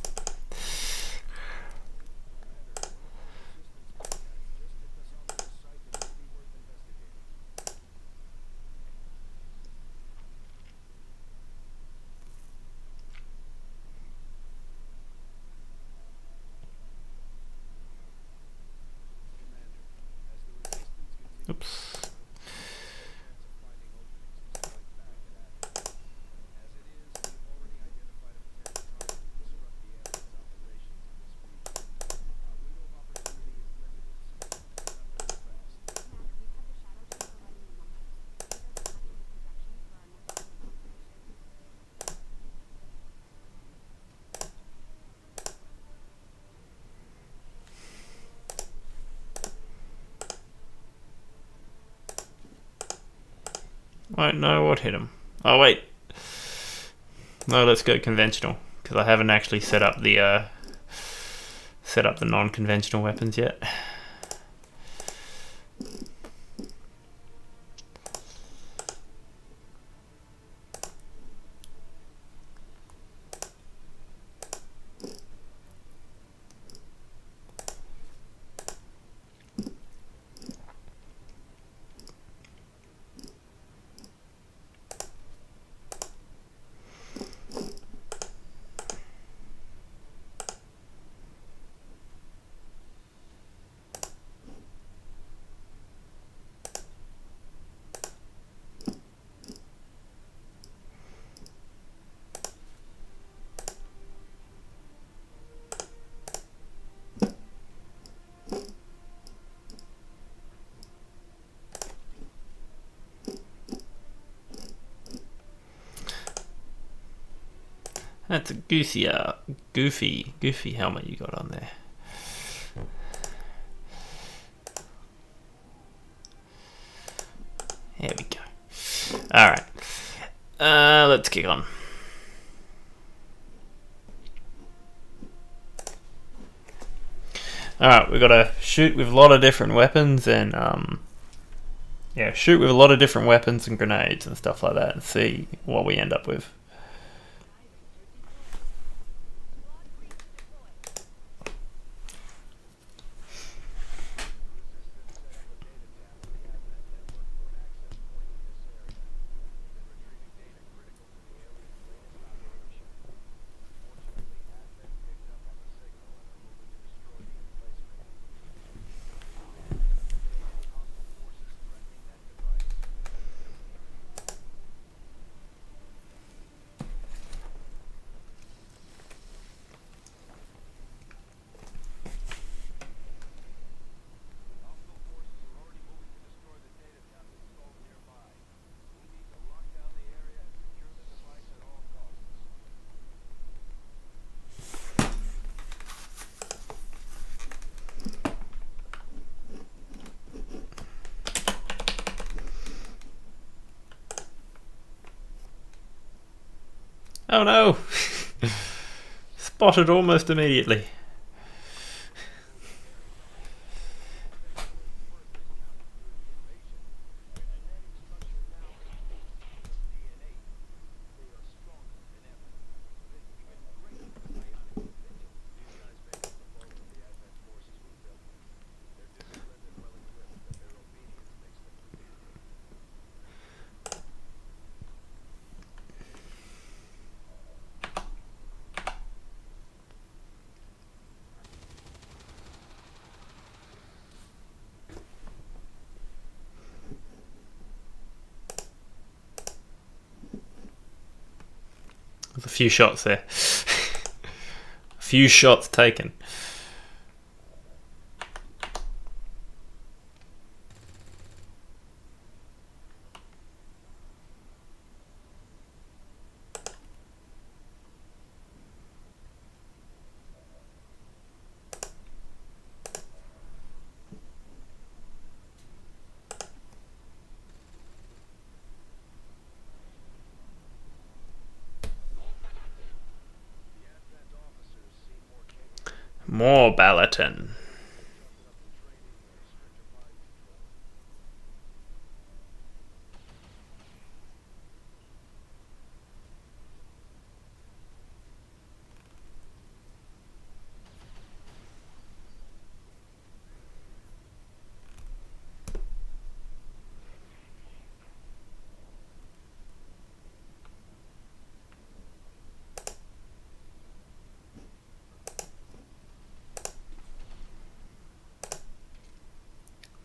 Oops. Wait, no, what hit him? Oh wait. No, let's go conventional because I haven't actually set up the non-conventional weapons yet. That's a goofy helmet you got on there. There we go. Alright. Let's kick on. Alright, we've got to shoot with a lot of different weapons and shoot with a lot of different weapons and grenades and stuff like that and see what we end up with. Oh no! Spotted almost immediately. There's a few shots there. A few shots taken. More Ballatin.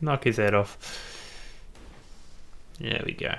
knock his head off. There we go.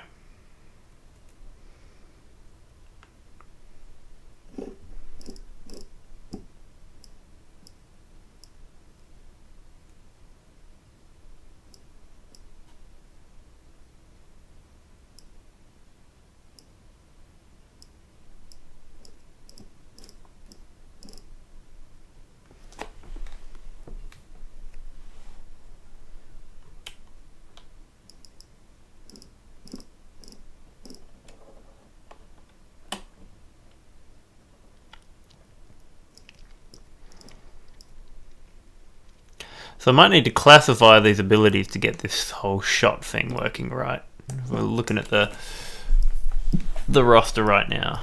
So I might need to classify these abilities to get this whole shot thing working right. We're looking at the roster right now.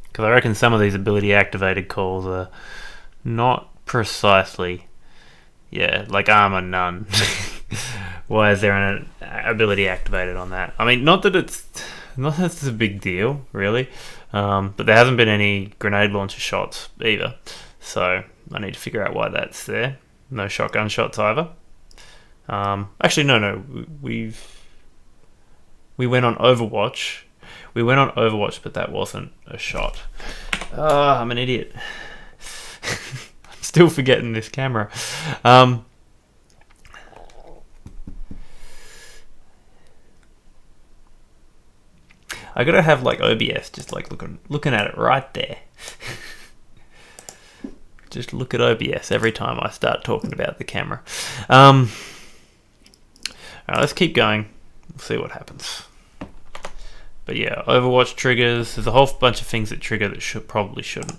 Because I reckon some of these ability activated calls are not precisely, yeah, like armor none. Why is there an ability activated on that? I mean, not that it's a big deal, really, but there hasn't been any grenade launcher shots either, so I need to figure out why that's there. No shotgun shots either. Actually, no, we went on Overwatch. We went on Overwatch, but that wasn't a shot. I'm an idiot. I'm still forgetting this camera. I gotta have like OBS, just like looking at it right there. Just look at OBS every time I start talking about the camera. Alright, let's keep going. We'll see what happens. But yeah, Overwatch triggers. There's a whole bunch of things that trigger that probably shouldn't.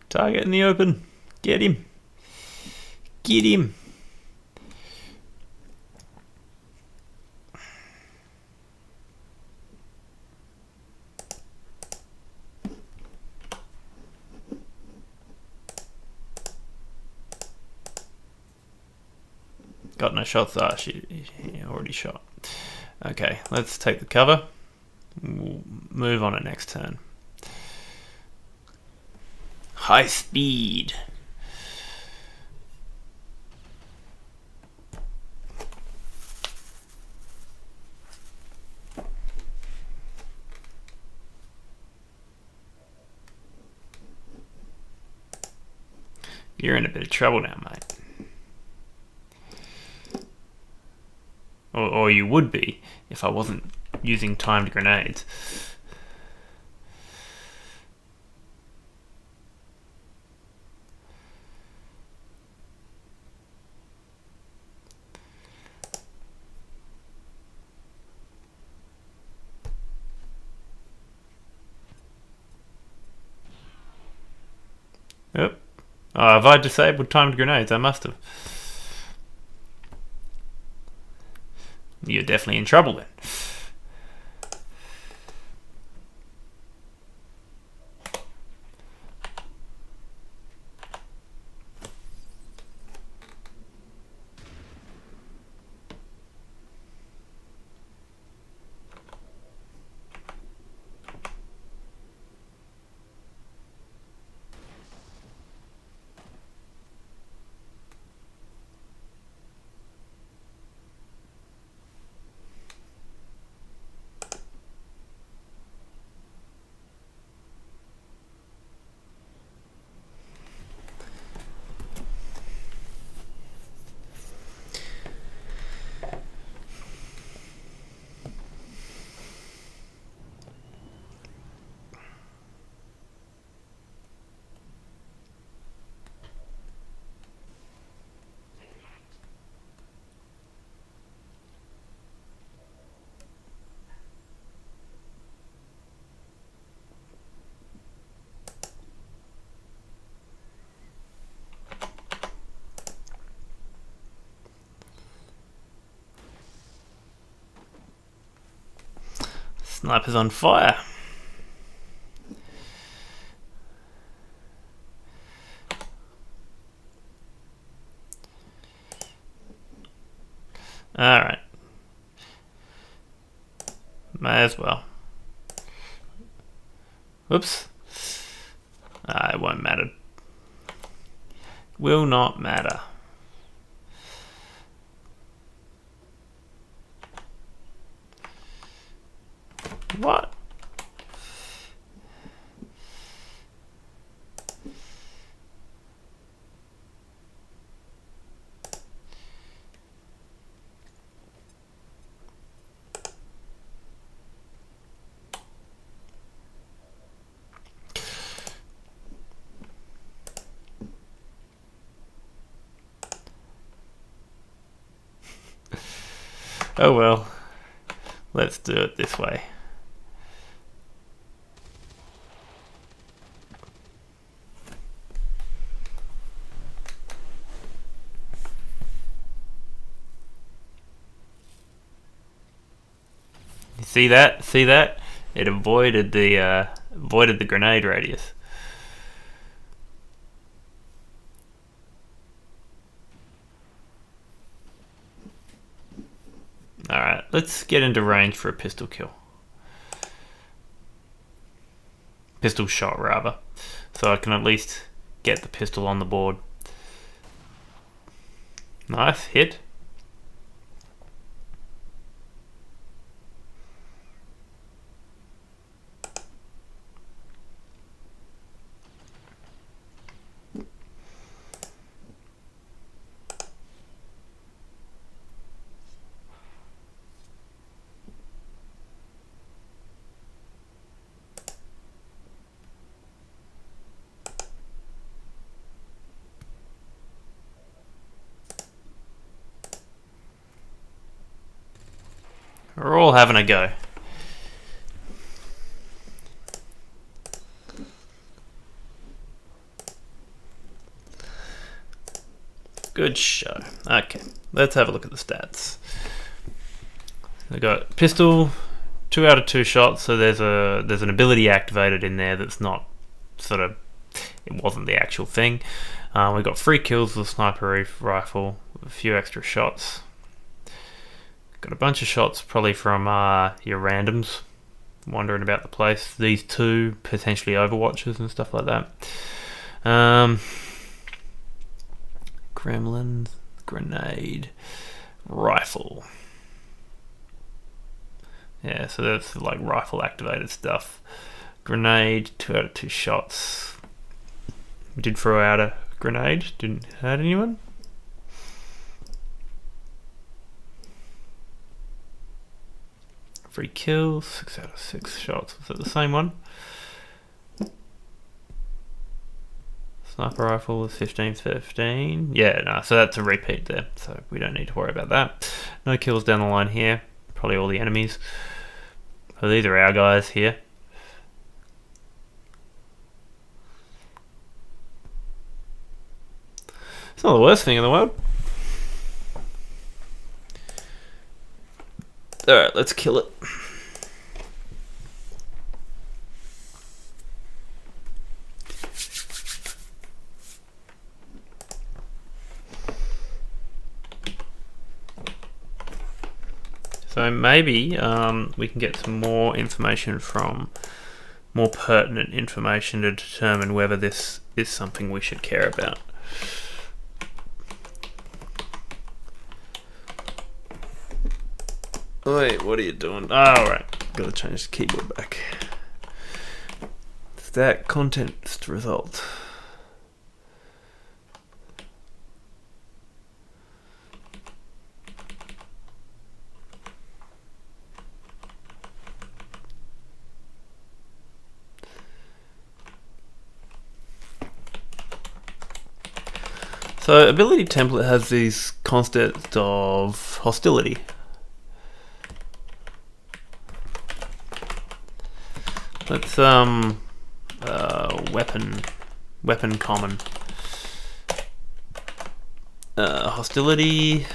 Target in the open. Get him. Get him. Got no shots. She already shot. Okay, let's take the cover. We'll move on to next turn. High speed. You're in a bit of trouble now, mate. Or you would be if I wasn't using timed grenades. Yep. Have I disabled timed grenades? I must have. You're definitely in trouble then. Sniper's on fire. Alright. May as well. Whoops. It won't matter. Will not matter. What? Oh well, let's do it this way. You see that? See that? It avoided the grenade radius. Alright, let's get into range for a pistol kill. Pistol shot, rather. So I can at least get the pistol on the board. Nice, hit. We're all having a go. Good show. Okay, let's have a look at the stats. I got pistol, 2 out of 2 shots. So there's an ability activated in there that's not sort of. It wasn't the actual thing. We got 3 kills with a sniper rifle, with a few extra shots. Got a bunch of shots probably from your randoms wandering about the place. These 2 potentially overwatchers and stuff like that. Gremlin, grenade, rifle. Yeah, so that's like rifle activated stuff. Grenade, 2 out of 2 shots. We did throw out a grenade. Didn't hurt anyone. Free kills, 6 out of 6 shots. Was it the same one? Sniper rifle was 15-15. Yeah, no, so that's a repeat there. So we don't need to worry about that. No kills down the line here. Probably all the enemies. So these are our guys here. It's not the worst thing in the world. Alright, let's kill it. So maybe we can get some more information from more pertinent information to determine whether this is something we should care about. Wait, what are you doing? Oh, right. Gotta change the keyboard back. Stat content result. So ability template has these constants of hostility. Let's weapon common. Hostility.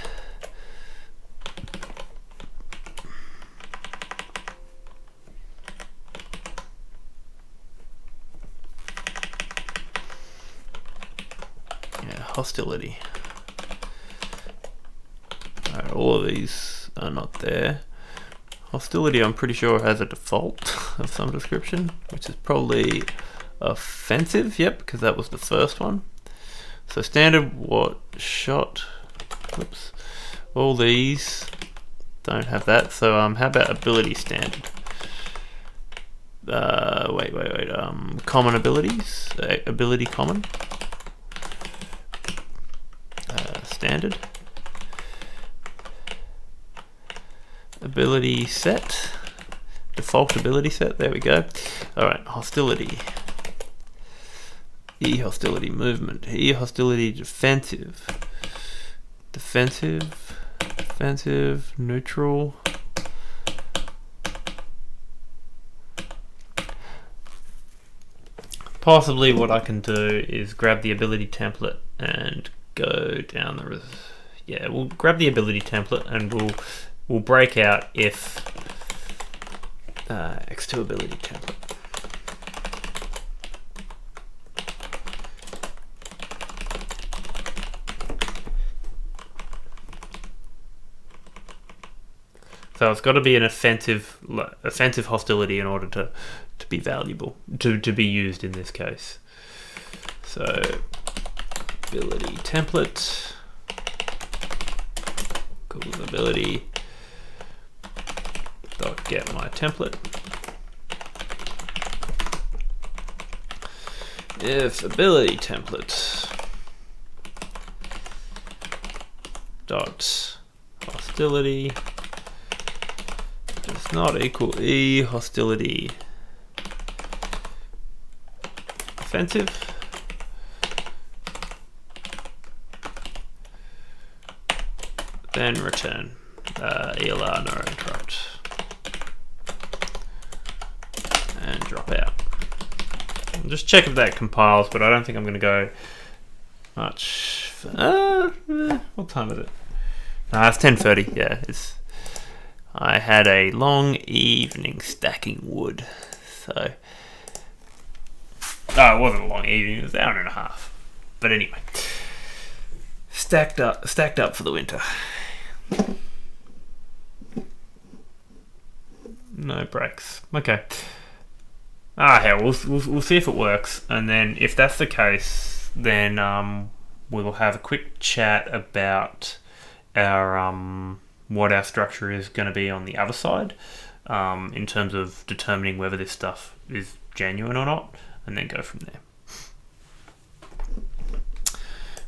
hostility. Alright, all of these are not there. Hostility, I'm pretty sure, has a default of some description, which is probably offensive. Yep, because that was the first one. So standard, what, shot, whoops, all these don't have that. So how about ability standard? Wait, common abilities, ability common, standard, ability set, default ability set, there we go. Alright, hostility, E hostility movement, E hostility defensive, neutral, possibly what I can do is grab the ability template and go down the yeah, we'll grab the ability template and we'll break out if X2 ability template. So it's got to be an offensive hostility in order to be valuable, to be used in this case. So ability template equals ability dot get my template. If ability template dot hostility does not equal E hostility offensive, then return ELR no interrupt and drop out. I'll just check if that compiles, but I don't think I'm going to go much. What time is it? It's 10:30. Yeah, I had a long evening stacking wood, so. Oh, it wasn't a long evening, it was an hour and a half. But anyway, stacked up for the winter. No breaks. Okay. Hell, we'll see if it works, and then if that's the case, then we will have a quick chat about our what our structure is going to be on the other side, in terms of determining whether this stuff is genuine or not, and then go from there.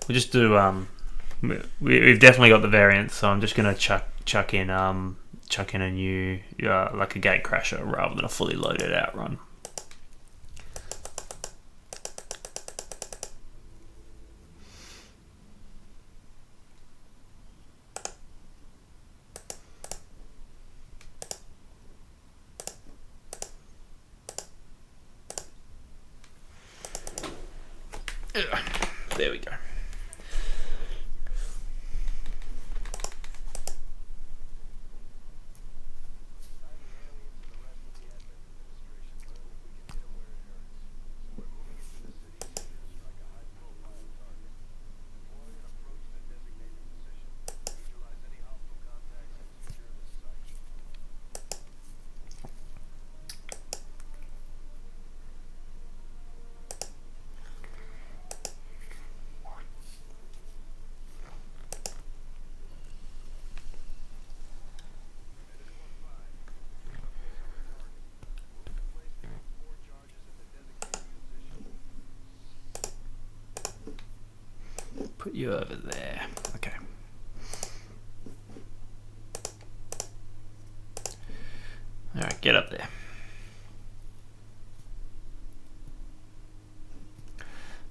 We'll just do we've definitely got the variants, so I'm just going to chuck in a new like a gate crasher rather than a fully loaded outrun. There we go. Put you over there. Okay. Alright, get up there.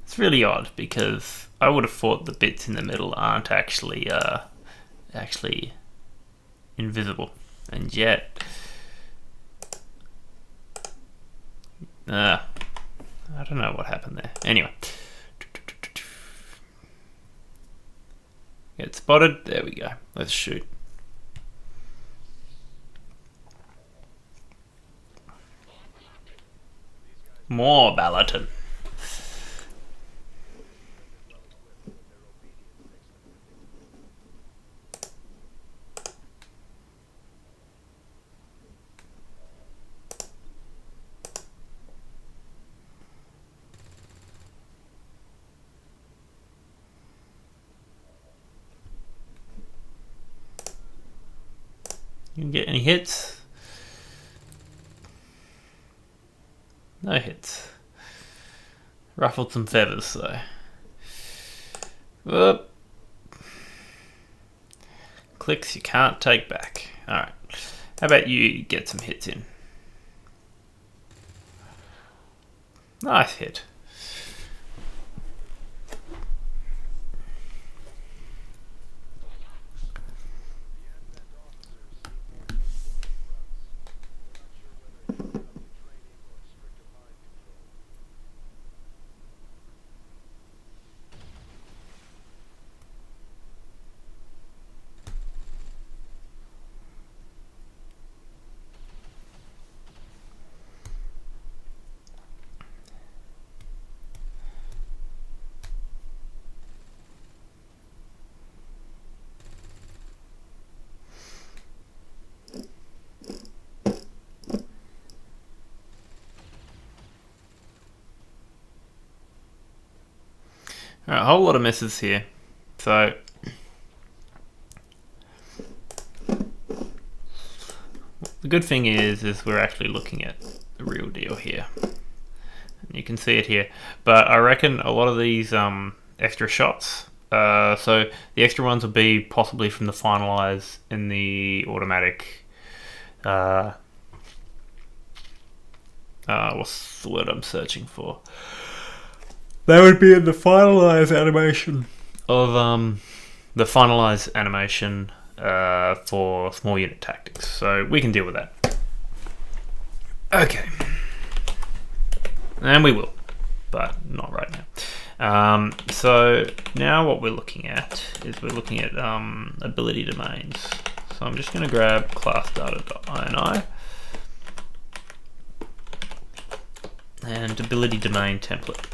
It's really odd because I would have thought the bits in the middle aren't actually invisible, and yet I don't know what happened there. Anyway. Get spotted. There we go. Let's shoot. More Ballatin. You get any hits? No hits. Ruffled some feathers though. Whoop. Clicks you can't take back. Alright. How about you get some hits in? Nice hit. Alright, a whole lot of misses here. So the good thing is we're actually looking at the real deal here. And you can see it here. But I reckon a lot of these extra shots, so the extra ones will be possibly from the finalize in the automatic, what's the word I'm searching for? That would be in the finalize animation of the finalize animation for small unit tactics. So we can deal with that. Okay. And we will, but not right now. So now what we're looking at is we're looking at ability domains. So I'm just going to grab class data.ini and ability domain template.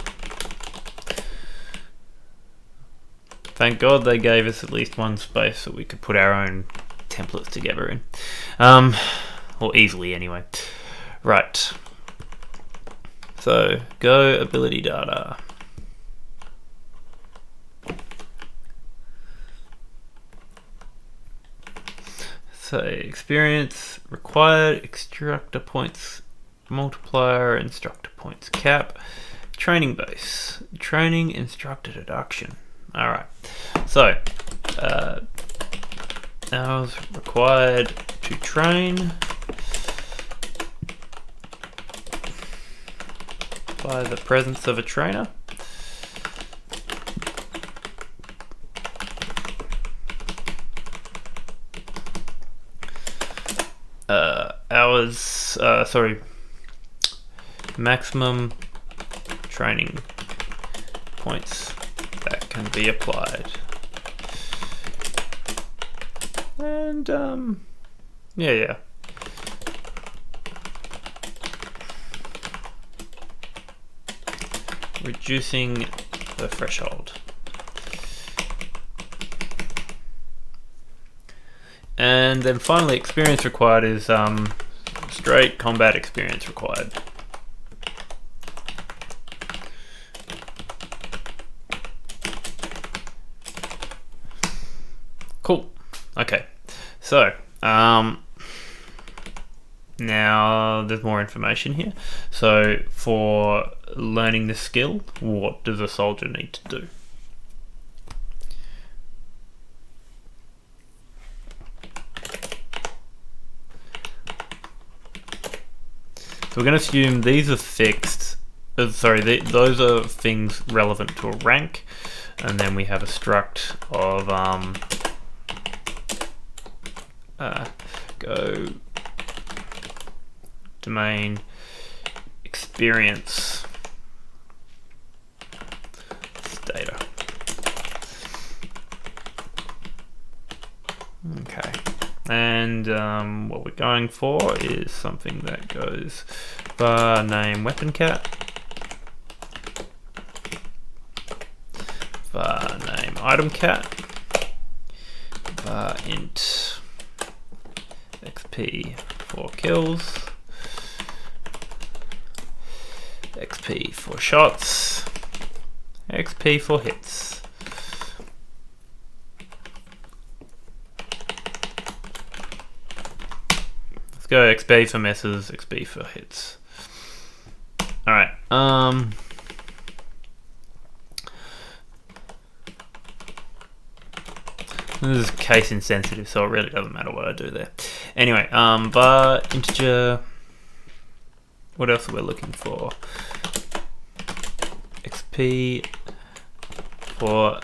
Thank God they gave us at least one space so we could put our own templates together in. Or easily anyway. Right. So, go ability data. Say experience required, instructor points multiplier, instructor points cap, training base, training instructor deduction. Alright, so hours required to train by the presence of a trainer. Maximum training points that can be applied. And yeah. Reducing the threshold. And then finally, experience required is straight combat experience required. Cool. Okay. So, now there's more information here. So, for learning this skill, what does a soldier need to do? So we're going to assume these are fixed. Those are things relevant to a rank, and then we have a struct of go domain experience data. Okay. And what we're going for is something that goes var name weapon cat, var name item cat, var int XP for kills, XP for shots, XP for hits. go XP for misses, XP for hits. Alright, this is case insensitive, so it really doesn't matter what I do there. Anyway, var integer. What else are we looking for? XP for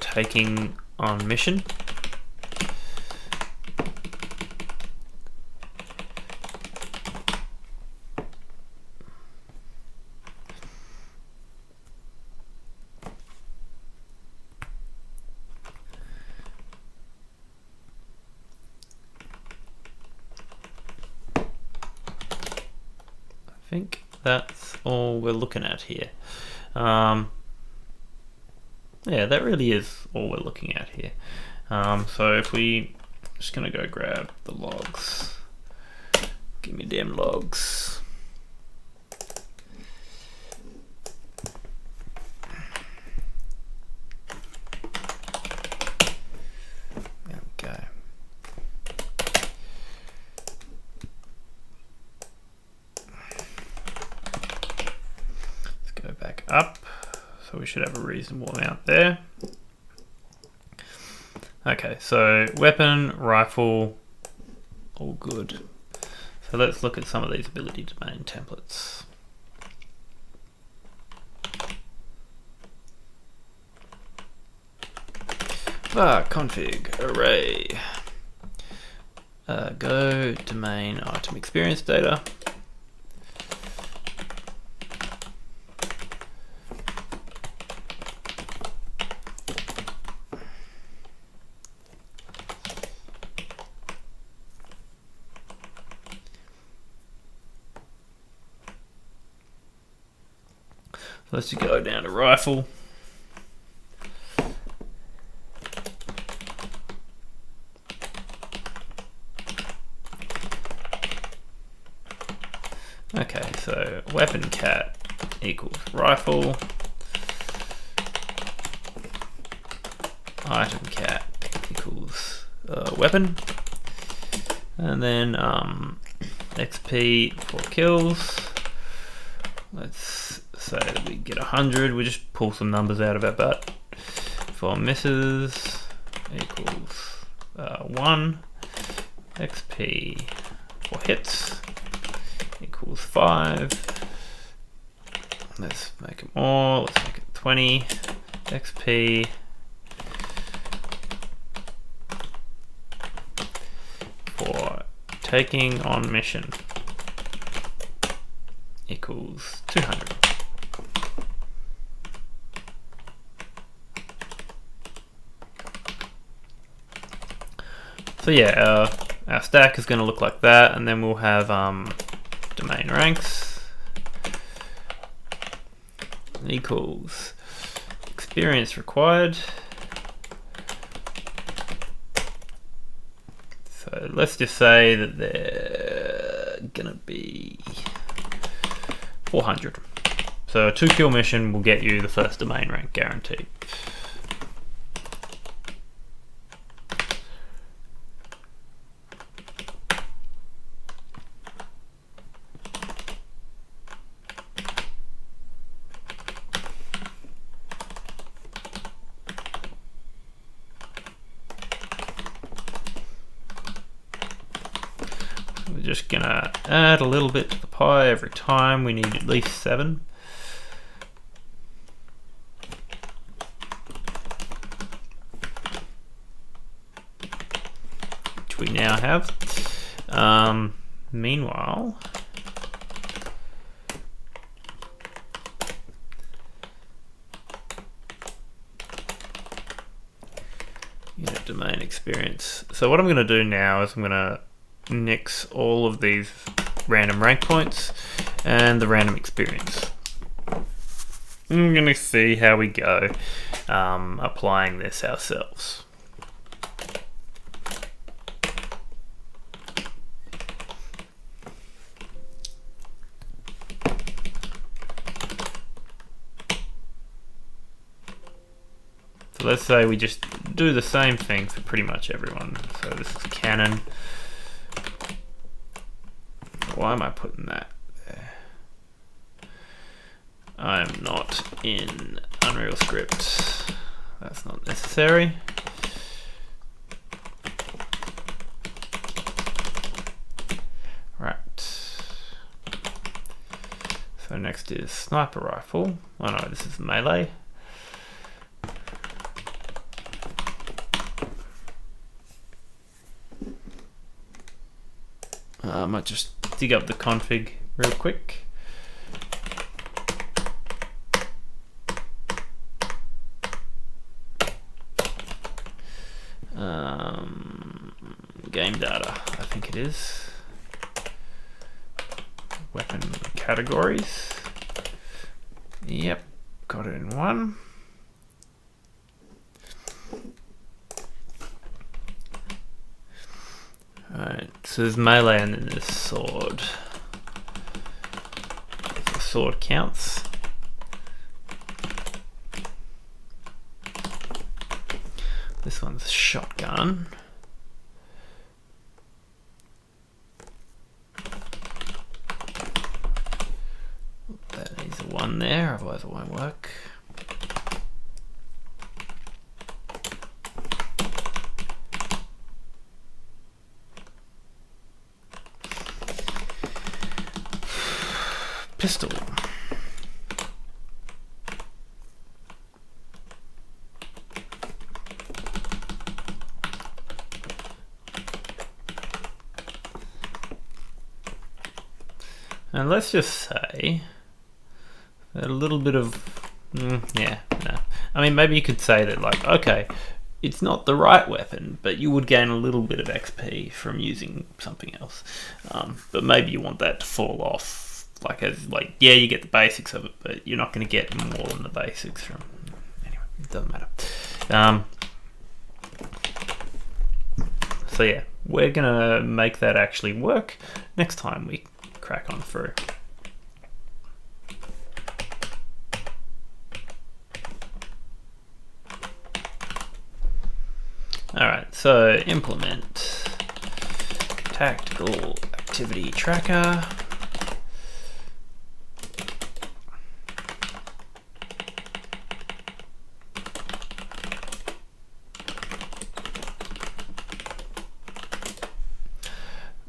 taking on mission. I think that's all we're looking at here. Yeah, that really is all we're looking at here. So if we just gonna go grab the logs. Give me damn logs. There we go. Let's go back up. So we should have a reasonable amount there. Okay, so weapon, rifle, all good. So let's look at some of these ability domain templates. Config array. Go domain item experience data. Let's just go down to rifle. Okay, so weapon cat equals rifle. Item cat equals weapon. And then XP for kills. Let's say that we get 100. We just pull some numbers out of our butt. For misses equals 1. XP for hits equals 5. Let's make it more. Let's make it 20. XP for taking on mission equals 200. So yeah, our stack is going to look like that, and then we'll have domain ranks equals experience required. So let's just say that they're going to be 400. So a 2-kill mission will get you the first domain rank guaranteed. We're just gonna add a little bit to the pie every time. We need at least 7. Which we now have. Meanwhile, unit domain experience. So what I'm going to do now is I'm going to nix all of these random rank points and the random experience. I'm going to see how we go applying this ourselves. So let's say we just do the same thing for pretty much everyone. So this is cannon. Why am I putting that there? I'm not in Unreal Script. That's not necessary. Right. So next is sniper rifle. Oh no, this is melee. I might just dig up the config real quick. Game data, I think it is. Weapon categories. Yep, got it in one. Alright, so there's melee and then there's sword. So sword counts. This one's shotgun. That needs a 1 there, otherwise it won't work. Pistol. And let's just say that a little bit of, yeah, no. I mean, maybe you could say that, like, okay, it's not the right weapon, but you would gain a little bit of XP from using something else. But maybe you want that to fall off, like, yeah, you get the basics of it, but you're not going to get more than the basics from. Anyway, it doesn't matter. So yeah, we're gonna make that actually work next time we crack on through. Alright, so implement tactical activity tracker.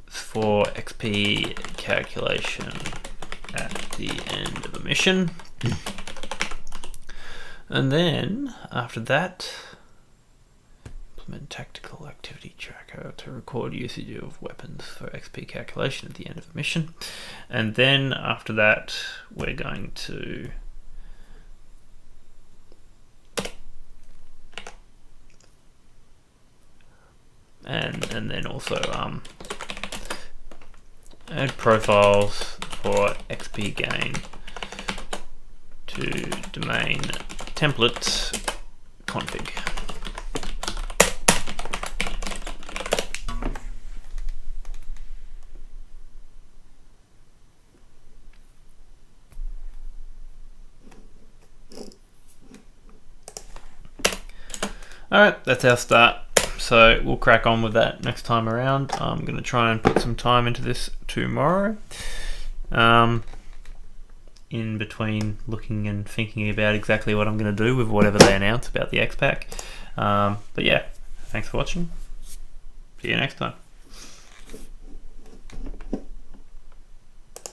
For XP calculation at the end of a mission. And then after that, implement tactical activity tracker to record usage of weapons for XP calculation at the end of a mission. And then after that, we're going to and then also add profiles for XP gain to domain template config. Alright, that's our start. So we'll crack on with that next time around. I'm going to try and put some time into this tomorrow. In between looking and thinking about exactly what I'm going to do with whatever they announce about the X-Pack. But yeah, thanks for watching. See you next time.